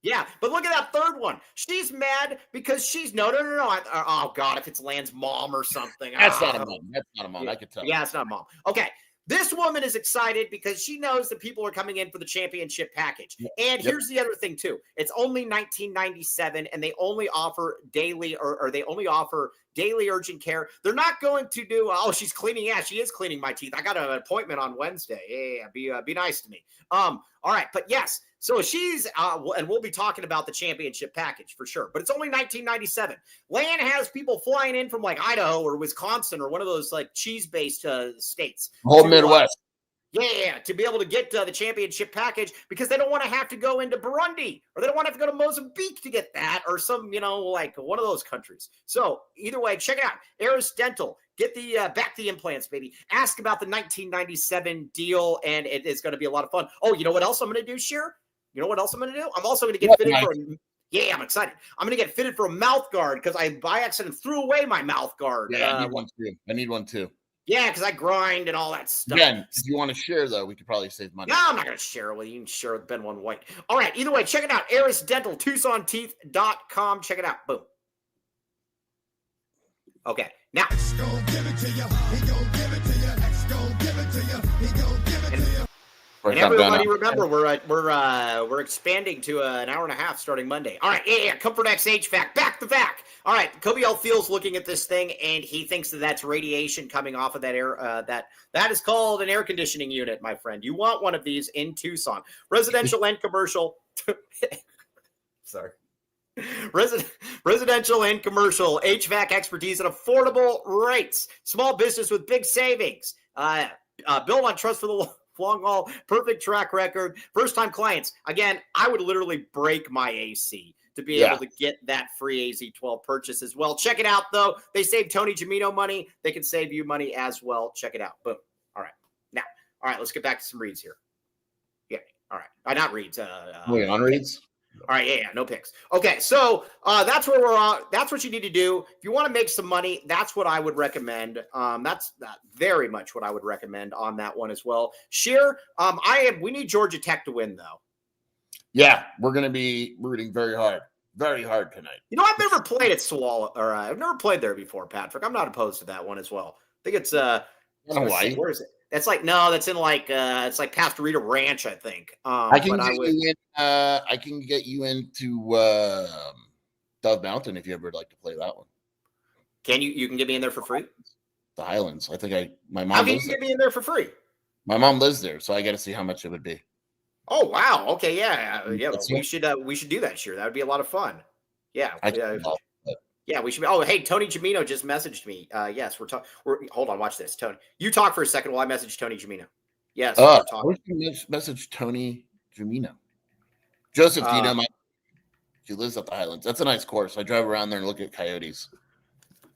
Yeah, but look at that third one. She's mad because she's no. Oh God, if it's Land's mom or something. That's not a mom. That's not a mom. I can tell. Yeah, it's not a mom. Okay. This woman is excited because she knows that people are coming in for the championship package. And here's the other thing too. It's only $19.97 and they only offer daily or they only offer daily urgent care. They're not going to do, she's cleaning. Yeah, she is cleaning my teeth. I got an appointment on Wednesday. Yeah, be nice to me. All right. But yes, so she's, and we'll be talking about the championship package for sure, but it's only $19.97. Land has people flying in from like Idaho or Wisconsin or one of those like cheese-based states. Whole Midwest. To be able to get the championship package because they don't want to have to go into Burundi or they don't want to have to go to Mozambique to get that or some, like one of those countries. So either way, check it out. Eris Dental. Get the back the implants, baby. Ask about the 1997 deal, and it is going to be a lot of fun. Oh, you know what else I'm going to do, Sheer? You know what else I'm going to do? I'm also going to get fitted for I'm excited. I'm going to get fitted for a mouth guard because I by accident threw away my mouth guard. Yeah, I need one too. Yeah, because I grind and all that stuff. Again, if you want to share, though, we could probably save money. No, I'm not going to share it with you. You can share with Ben One White. All right, either way, check it out. Eris Dental, TucsonTeeth.com. Check it out. Boom. Okay, now. X gon' give it to you. He gon' give it to you. X gon' give it to you. He gon' give it to you. And everybody remember, we're expanding to an hour and a half starting Monday. All right, Comfort X HVAC, back to back. All right, Kobe Altheel's looking at this thing, and he thinks that's radiation coming off of that air. That is called an air conditioning unit, my friend. You want one of these in Tucson, residential and commercial. Sorry. Residential and commercial HVAC expertise at affordable rates. Small business with big savings. Built on trust for the long haul, perfect track record, first-time clients. Again, I would literally break my AC to be able to get that free AZ12 purchase as well. Check it out, though. They save Tony Gimino money. They can save you money as well. Check it out. Boom. All right. Now, let's get back to some reads here. Yeah. All right. Not reads. On reads? All right, no picks. Okay, so that's where we're on. That's what you need to do if you want to make some money. That's what I would recommend. That's very much what I would recommend on that one as well. Sheer, we need Georgia Tech to win though. Yeah, we're going to be rooting very hard tonight. You know, I've never played at Swallow, or I've never played there before, Patrick. I'm not opposed to that one as well. I think it's Hawaii. Where is it? That's like that's in like it's like Pastorita Ranch, I think. I can get you into Dove Mountain if you ever like to play that one. Can you can get me in there for free? The Highlands. I think my mom. How can you get me in there for free? My mom lives there, so I got to see how much it would be. Oh wow! Okay, yeah. We should do that. Sure, that would be a lot of fun. Yeah. Yeah, we should be. Oh, hey, Tony Gimino just messaged me. Yes, we're talking. Hold on, watch this, Tony. You talk for a second while I message Tony Gimino. Yes, we're talking. Message Tony Gimino. Joseph, do you know she lives at the Highlands. That's a nice course. I drive around there and look at coyotes.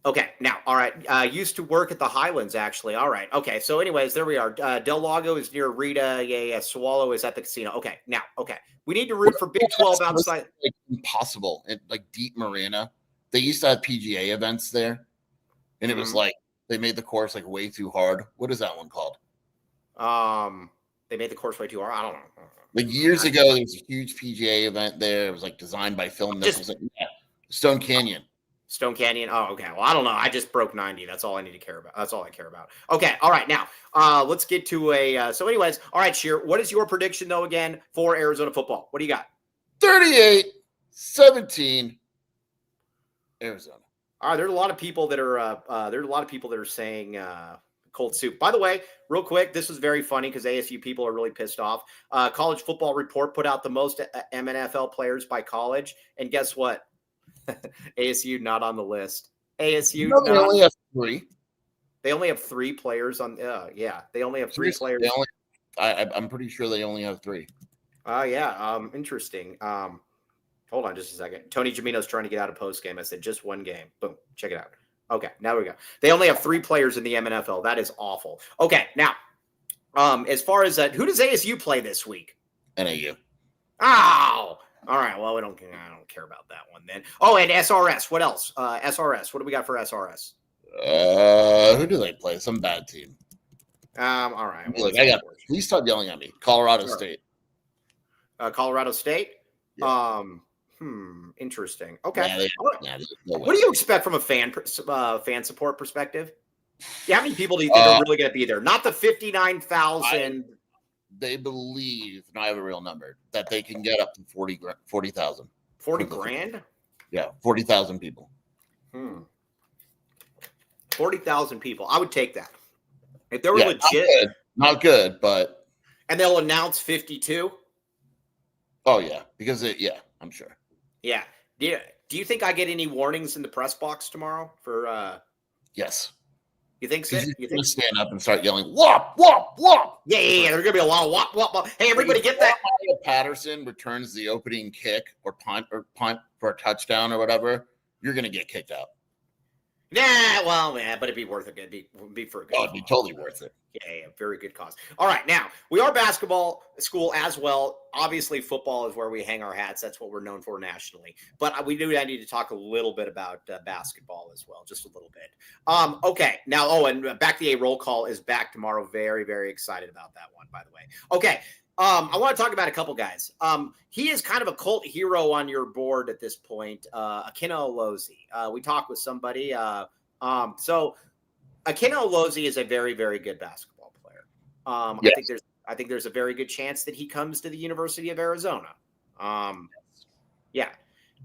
Okay, now, all right. Used to work at the Highlands, actually. All right. Okay, so anyways, there we are. Del Lago is near Rita. Yeah. Swallow is at the casino. Okay, now, okay. We need to root for Big 12 outside. Like impossible. Like Deep Marina. They used to have PGA events there, and it was like they made the course like way too hard. What is that one called? They made the course way too hard. I don't know. Like years ago, there was a huge PGA event there. It was like designed by Phil Mickelson. Stone Canyon. Stone Canyon. Oh, okay. Well, I don't know. I just broke 90. That's all I need to care about. That's all I care about. Okay. All right. Now, let's get to so anyways, all right, Sheer, what is your prediction, though, again, for Arizona football? What do you got? 38-17, Arizona. All right. There's a lot of people that are saying cold soup. By the way, real quick, this was very funny because ASU people are really pissed off. College Football Report put out the most MNFL players by college. And guess what? ASU not on the list. ASU they only have 3. They only have 3 players on. Yeah, they only have 3 players. I'm pretty sure they only have 3. Yeah. Interesting. Hold on just a second. Tony Jamino's trying to get out of post game. I said just one game. Boom. Check it out. Okay, now we go. They only have 3 players in the MNFL. That is awful. Okay, now, as far as who does ASU play this week? NAU. Oh, all right. Well, I don't care about that one then. Oh, and SRS. What else? SRS. What do we got for SRS? Who do they play? Some bad team. All right. Well, please stop yelling at me. Colorado State. Colorado State. Yeah. Interesting. Okay. No what do you expect from a fan support perspective? Yeah, how many people do you think are really going to be there? Not the 59,000. They believe, and I have a real number, that they can get up to 40,000. 40 grand? Yeah, 40,000 people. 40,000 people. I would take that. If they were legit. Not good, but. And they'll announce 52? Oh, yeah. Because, I'm sure. Yeah. Do you think I get any warnings in the press box tomorrow for Yes. You think so? You think stand up and start yelling, whop, whop, whop. Yeah. There's gonna be a lot of whop, whop, whop. Hey, everybody get that. Patterson returns the opening kick or punt for a touchdown or whatever, you're gonna get kicked out. Nah, well, yeah, but it'd be worth it. It'd be for a good cause. It'd be totally worth it. Yeah, very good cause. All right, now we are basketball school as well. Obviously, football is where we hang our hats. That's what we're known for nationally. But I need to talk a little bit about basketball as well, just a little bit. Okay, now, and Back the A roll call is back tomorrow. Very, very excited about that one, by the way. Okay, I want to talk about a couple guys. He is kind of a cult hero on your board at this point, Akina Olozi. We talked with somebody. So Akina Olozi is a very, very good basketball player. Yes. I think there's a very good chance that he comes to the University of Arizona. Yeah,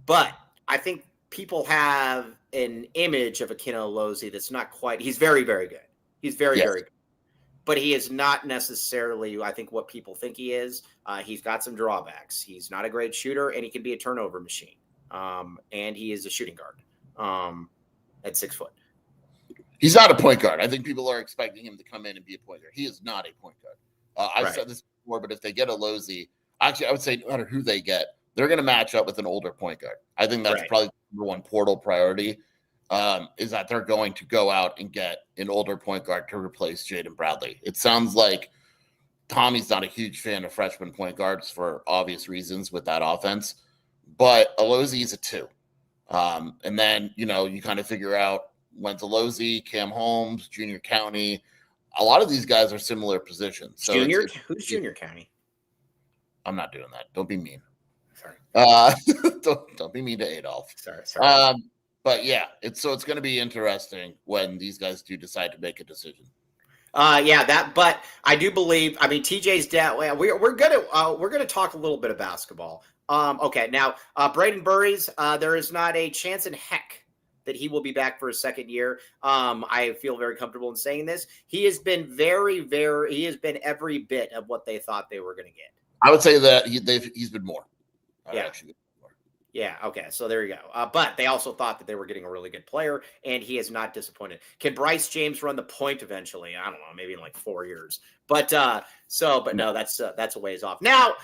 but I think people have an image of Akina Olozi that's not quite. He's very, very good. He's very, very good. But he is not necessarily, I think, what people think he is. He's got some drawbacks. He's not a great shooter, and he can be a turnover machine. And he is a shooting guard at 6 foot. He's not a point guard. I think people are expecting him to come in and be a point guard. He is not a point guard. I've said this before, but if they get a Olozi, actually, I would say no matter who they get, they're going to match up with an older point guard. I think that's probably the number one portal priority. Is that they're going to go out and get an older point guard to replace Jaden Bradley. It sounds like Tommy's not a huge fan of freshman point guards for obvious reasons with that offense, but Olozi is a 2. And then, you kind of figure out Olozi, Cam Holmes, Junior County. A lot of these guys are similar positions. So who's Junior County? I'm not doing that. Don't be mean. Sorry. Don't be mean to Adolph. Sorry. But yeah, it's going to be interesting when these guys do decide to make a decision. But I do believe. I mean, TJ's dad. We're gonna talk a little bit of basketball. Okay, now Braden Burries. There is not a chance in heck that he will be back for a second year. I feel very comfortable in saying this. He has been he has been every bit of what they thought they were going to get. I would say that he's been more. Yeah. Okay. So there you go. But they also thought that they were getting a really good player, and he has not disappointed. Can Bryce James run the point eventually? I don't know, maybe in like 4 years. But no, that's a ways off. Now,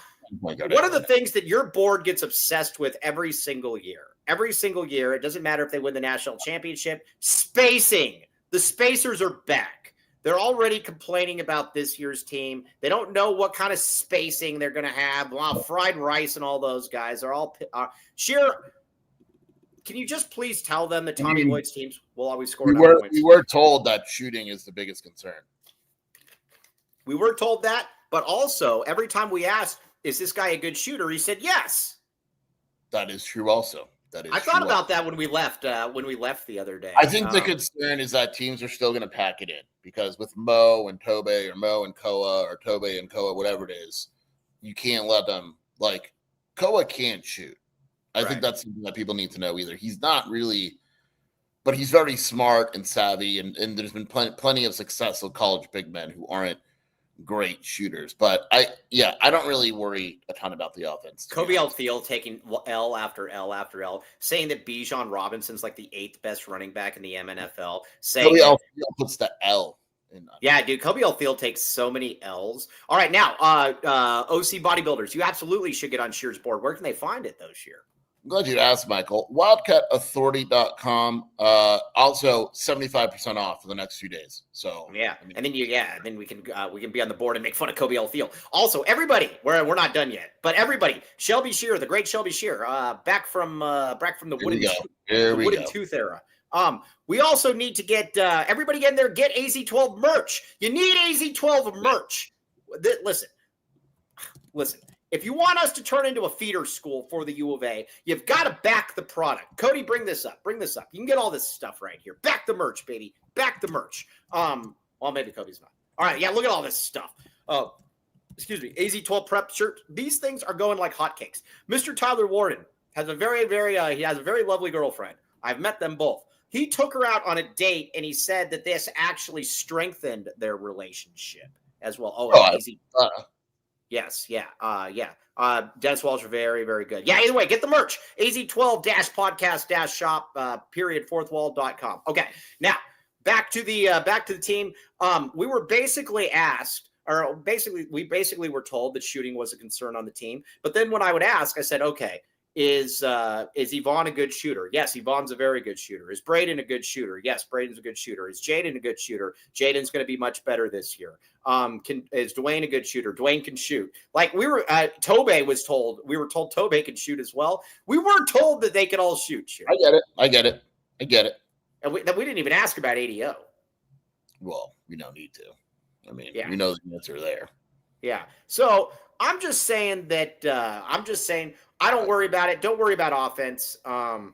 one of the things that your board gets obsessed with every single year, it doesn't matter if they win the national championship, spacing. The spacers are back. They're already complaining about this year's team. They don't know what kind of spacing they're going to have. Fried Rice and all those guys are all Sheer. Can you just please tell them that Tommy Lloyd's teams will always score? We were told that shooting is the biggest concern. We were told that, but also every time we asked, is this guy a good shooter? He said, yes. That is true also. I thought about that when we left the other day. I think the concern is that teams are still going to pack it in because with Mo and Tobe or Mo and Koa or Tobe and Koa, whatever it is, you can't let them like Koa can't shoot. I think that's something that people need to know either. He's not really, but he's very smart and savvy, and there's been plenty of successful college big men who aren't great shooters. But I don't really worry a ton about the offense. Kobe Alfield taking L after L after L, saying that Bijan Robinson's like the 8th best running back in the MNFL. Saying Kobe Alfield puts the L in. Yeah, dude, Kobe Alfield takes so many L's. All right, now, OC Bodybuilders, you absolutely should get on Shear's board. Where can they find it, though, Shear? I'm glad you asked, Michael. WildcatAuthority.com. Also 75% off for the next few days. So yeah, and then we can be on the board and make fun of Kobe Alfield. Also, everybody, we're not done yet, but everybody, Shelby Shear, the great Shelby Shear, back from the wooden tooth era. We also need to get everybody in there. Get AZ12 merch. You need AZ12 merch. Listen. If you want us to turn into a feeder school for the U of A, you've got to back the product. Cody, bring this up. You can get all this stuff right here. Back the merch, baby. Back the merch. Well, maybe Cody's not. All right, yeah, look at all this stuff. Excuse me, AZ12 prep shirt. These things are going like hotcakes. Mr. Tyler Warden has a very lovely girlfriend. I've met them both. He took her out on a date, and he said that this actually strengthened their relationship as well. Yes, yeah. Dennis Walsh, very, very good. Yeah, either way, get the merch. AZ12-podcast-shop, fourthwall.com. Okay, now back to the team. We were basically asked, we were told that shooting was a concern on the team. But then when I would ask, I said, okay, is Yvonne a good shooter? Yes, Yvonne's a very good shooter. Is Braden a good shooter? Yes, Braden's a good shooter. Is Jaden a good shooter? Jaden's going to be much better this year. Is Dwayne a good shooter? Dwayne can shoot. Like we were told Tobe can shoot as well. We weren't told that they could all shoot. I get it. And we didn't even ask about ADO. Well, we don't need to. I mean, we know the answer there. Yeah. So I'm just saying I don't worry about it. Don't worry about offense. You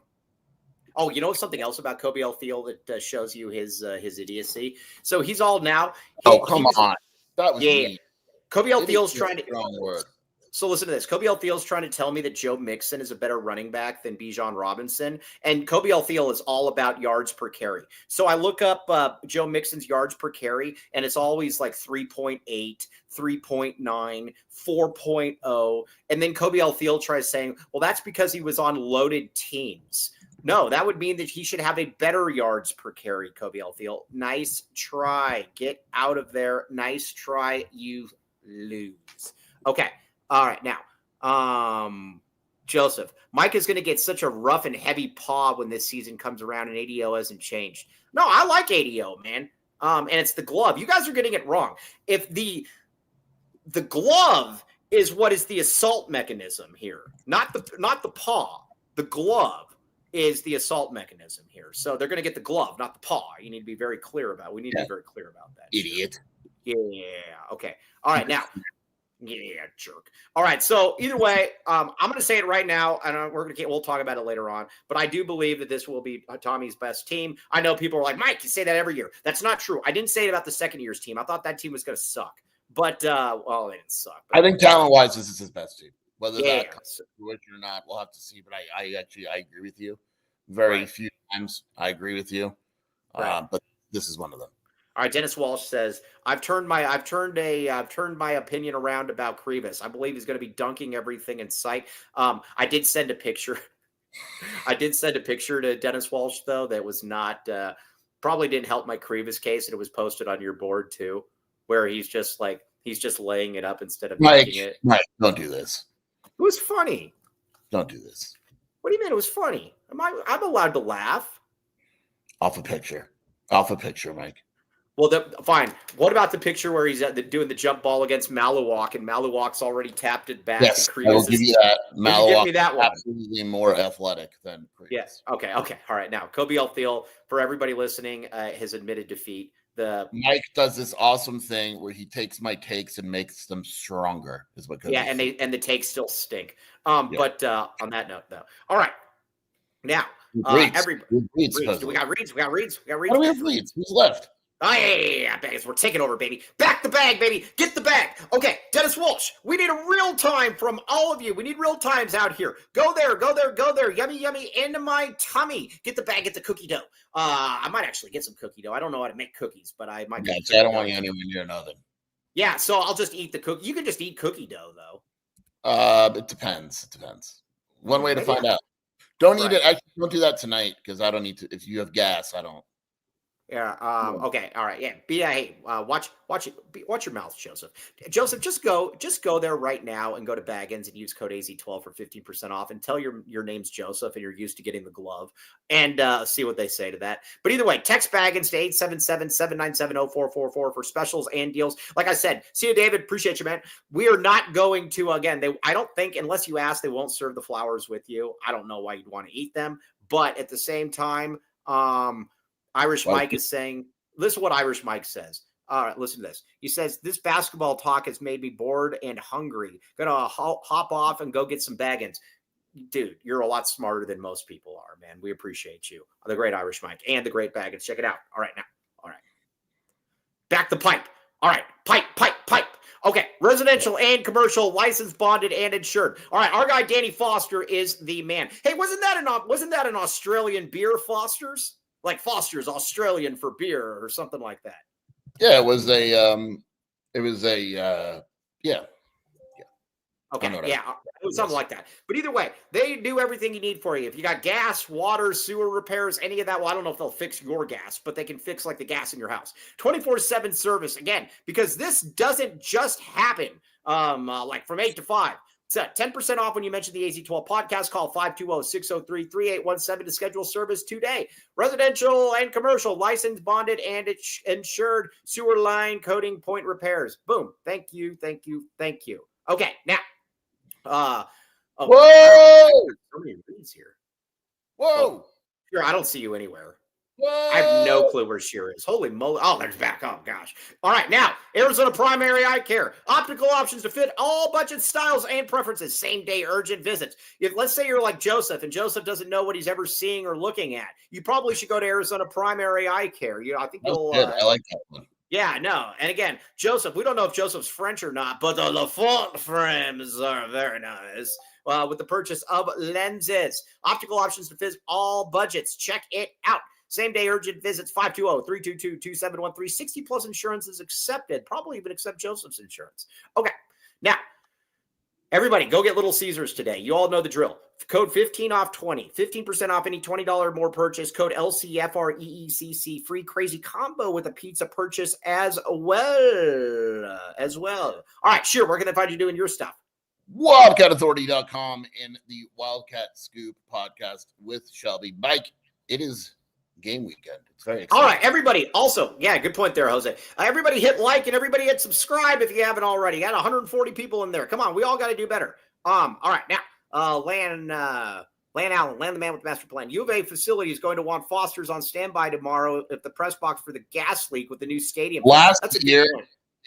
know something else about Kobe Alfield that shows you his idiocy? So he's all now. Come on. That was mean. Kobe Alfield's trying to. Wrong word. So listen to this. Kobe Alfield's trying to tell me that Joe Mixon is a better running back than Bijan Robinson. And Kobe Alfield is all about yards per carry. So I look up Joe Mixon's yards per carry, and it's always like 3.8, 3.9, 4.0. And then Kobe Alfield tries saying, well, that's because he was on loaded teams. No, that would mean that he should have a better yards per carry, Kobe Alfield. Nice try. Get out of there. Nice try. You lose. Okay. All right, now, Joseph, Mike is going to get such a rough and heavy paw when this season comes around and ADO hasn't changed. No, I like ADO, man, and it's the glove. You guys are getting it wrong. If the glove is what is the assault mechanism here, not the paw. The glove is the assault mechanism here. So they're going to get the glove, not the paw. You need to be very clear about it. We need to be very clear about that. Idiot. Yeah. Okay. All right, now. Yeah, jerk. All right. So either way, I'm going to say it right now, and we'll talk about it later on. But I do believe that this will be Tommy's best team. I know people are like, Mike, you say that every year. That's not true. I didn't say it about the second year's team. I thought that team was going to suck, but they didn't suck. But, I think talent-wise, this is his best team. Whether that comes to fruition or not, we'll have to see. But I agree with you. Very few times I agree with you, but this is one of them. All right, Dennis Walsh says, I've turned my opinion around about Krivas. I believe he's going to be dunking everything in sight. I did send a picture. To Dennis Walsh, though, that was not probably didn't help my Krivas case, and it was posted on your board too, where he's just laying it up instead of making it. Mike, don't do this. It was funny. Don't do this. What do you mean it was funny? I'm allowed to laugh. Off a picture, Mike. Well, fine. What about the picture where he's doing the jump ball against Maluwak, and Maluwak's already tapped it back? Yes, I will give you that. Maluwak is absolutely more athletic than Krivas. Yes. Okay. All right. Now, Kobe Alfield, for everybody listening, has admitted defeat. Mike does this awesome thing where he takes my takes and makes them stronger. Is what Cody and said. the takes still stink. Yeah. But on that note, though, all right. Now, everybody, reads. Do we got reads? We got reads. We got reads. How do we have reads? Who's left? Oh, yeah, bags. We're taking over, baby. Back the bag, baby. Get the bag. Okay, Dennis Walsh, we need a real time from all of you. We need real times out here. Go there, go there, go there. Yummy, yummy, into my tummy. Get the bag, get the cookie dough. I might actually get some cookie dough. I don't know how to make cookies, but I might. Yeah, I don't want you anywhere near an oven. Yeah, so I'll just eat the cookie. You can just eat cookie dough, though. It depends. It depends. One way to find out. Don't eat it. Actually, don't do that tonight because I don't need to. If you have gas, I don't. Yeah. Okay. All right. Yeah. Hey, watch your mouth, Joseph. Joseph, just go there right now and go to Baggins and use code AZ12 for 15% off and tell your name's Joseph and you're used to getting the glove and see what they say to that. But either way, text Baggins to 877-797-0444 for specials and deals. Like I said, see you, David. Appreciate you, man. We are not going to, again, I don't think, unless you ask, they won't serve the flowers with you. I don't know why you'd want to eat them, but at the same time, Irish Mike is saying, listen to what Irish Mike says. All right, listen to this. He says, this basketball talk has made me bored and hungry. Gonna hop off and go get some Baggins. Dude, you're a lot smarter than most people are, man. We appreciate you. The great Irish Mike and the great Baggins. Check it out. All right, now. All right. Back the pipe. All right. Pipe. Okay. Residential and commercial, licensed, bonded, and insured. All right. Our guy, Danny Foster, is the man. Hey, wasn't that an Australian beer, Foster's? Like Foster's Australian for beer or something like that. Yeah, it was a yeah. Okay, yeah, it was something like that. But either way, they do everything you need for you. If you got gas, water, sewer repairs, any of that, well, I don't know if they'll fix your gas, but they can fix like the gas in your house. 24/7 service, again, because this doesn't just happen like from 8 to 5. It's 10% off when you mention the AZ12 podcast. Call 520-603-3817 to schedule service today. Residential and commercial, licensed, bonded, and insured, sewer line, coating, point repairs. Boom. Thank you. Okay, now. Whoa! So many reads here. Whoa! Here, I don't see you anywhere. Whoa! I have no clue where Sheer is. Holy moly. Oh, there's back. Oh, gosh. All right. Now, Arizona Primary Eye Care. Optical options to fit all budget styles and preferences. Same-day urgent visits. Let's say you're like Joseph, and Joseph doesn't know what he's ever seeing or looking at. You probably should go to Arizona Primary Eye Care. I think you'll. I like that one. Yeah, no. And again, Joseph, we don't know if Joseph's French or not, but the Lafont frames are very nice. With the purchase of lenses. Optical options to fit all budgets. Check it out. Same-day urgent visits, 520-322-2713. 60-plus insurance is accepted. Probably even accept Joseph's insurance. Okay. Now, everybody, go get Little Caesars today. You all know the drill. Code 15 off 20. 15% off any $20 or more purchase. Code LCFREECC. Free crazy combo with a pizza purchase as well. All right, sure. Where can they find you doing your stuff? WildcatAuthority.com and the Wildcat Scoop podcast with Shelby. Mike, it is game weekend. It's very exciting. All right, everybody. Also, yeah, good point there, Jose. Everybody hit like and everybody hit subscribe if you haven't already. Got 140 people in there. Come on, we all got to do better. All right, now, Lan Allen, the man with the master plan. U of A facility is going to want Foster's on standby tomorrow at the press box for the gas leak with the new stadium. Last year,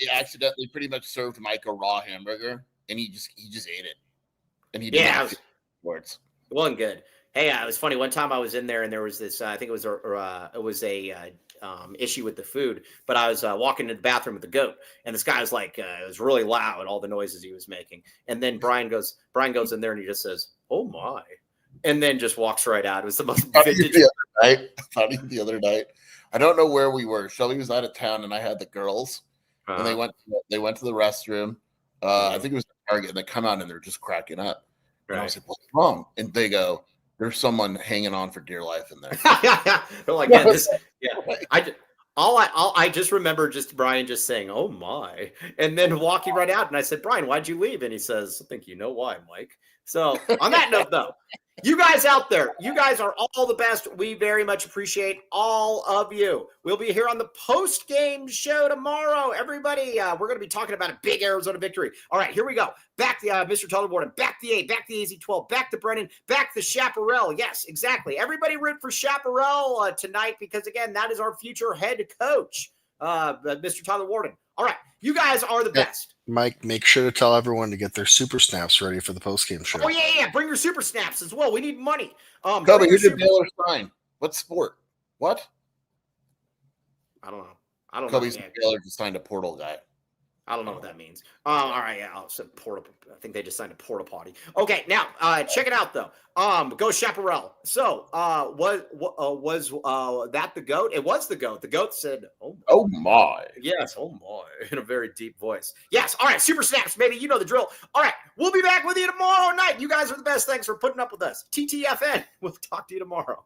they accidentally pretty much served Mike a raw hamburger, and he just ate it, and he didn't words. It wasn't good. Hey, it was funny. One time I was in there and there was this, I think it was a issue with the food, but I was walking to the bathroom with the goat and this guy was like, it was really loud, all the noises he was making. And then Brian goes in there and he just says, "Oh my," and then just walks right out. It was the most vintage. The other night. I don't know where we were. Shelby was out of town and I had the girls and they went to the restroom. I think it was Target, and they come out and they're just cracking up. Right. And I was like, "What's wrong?" And they go, "There's someone hanging on for dear life in there." They're like, "Man, this." Yeah, I just remember Brian just saying, "Oh my," and then walking right out. And I said, "Brian, why'd you leave?" And he says, "I think you know why, Mike." So on that note, though, you guys out there, you guys are all the best. We very much appreciate all of you. We'll be here on the post-game show tomorrow. Everybody, we're going to be talking about a big Arizona victory. All right, here we go. Back the Mr. Tullerborn, back the A, back the AZ12, back the Brennan, back the Chaparral. Yes, exactly. Everybody root for Chaparral tonight because, again, that is our future head coach. Mr. Tyler Warden. All right, you guys are the best. Mike, make sure to tell everyone to get their super snaps ready for the post-game show. Oh yeah. Bring your super snaps as well. We need money. Kobe, who did Baylor sign? What sport? What? I don't know. I don't Kobe's know. Yeah. Baylor just signed a portal guy. I don't know what that means. All right, yeah, I think they just signed a porta potty. Okay, now check it out though. Go Chaparral. So, was that the goat? It was the goat. The goat said, "Oh my." Yes, oh my," in a very deep voice. Yes. All right, super snaps, baby. You know the drill. All right, we'll be back with you tomorrow night. You guys are the best. Thanks for putting up with us. TTFN. We'll talk to you tomorrow.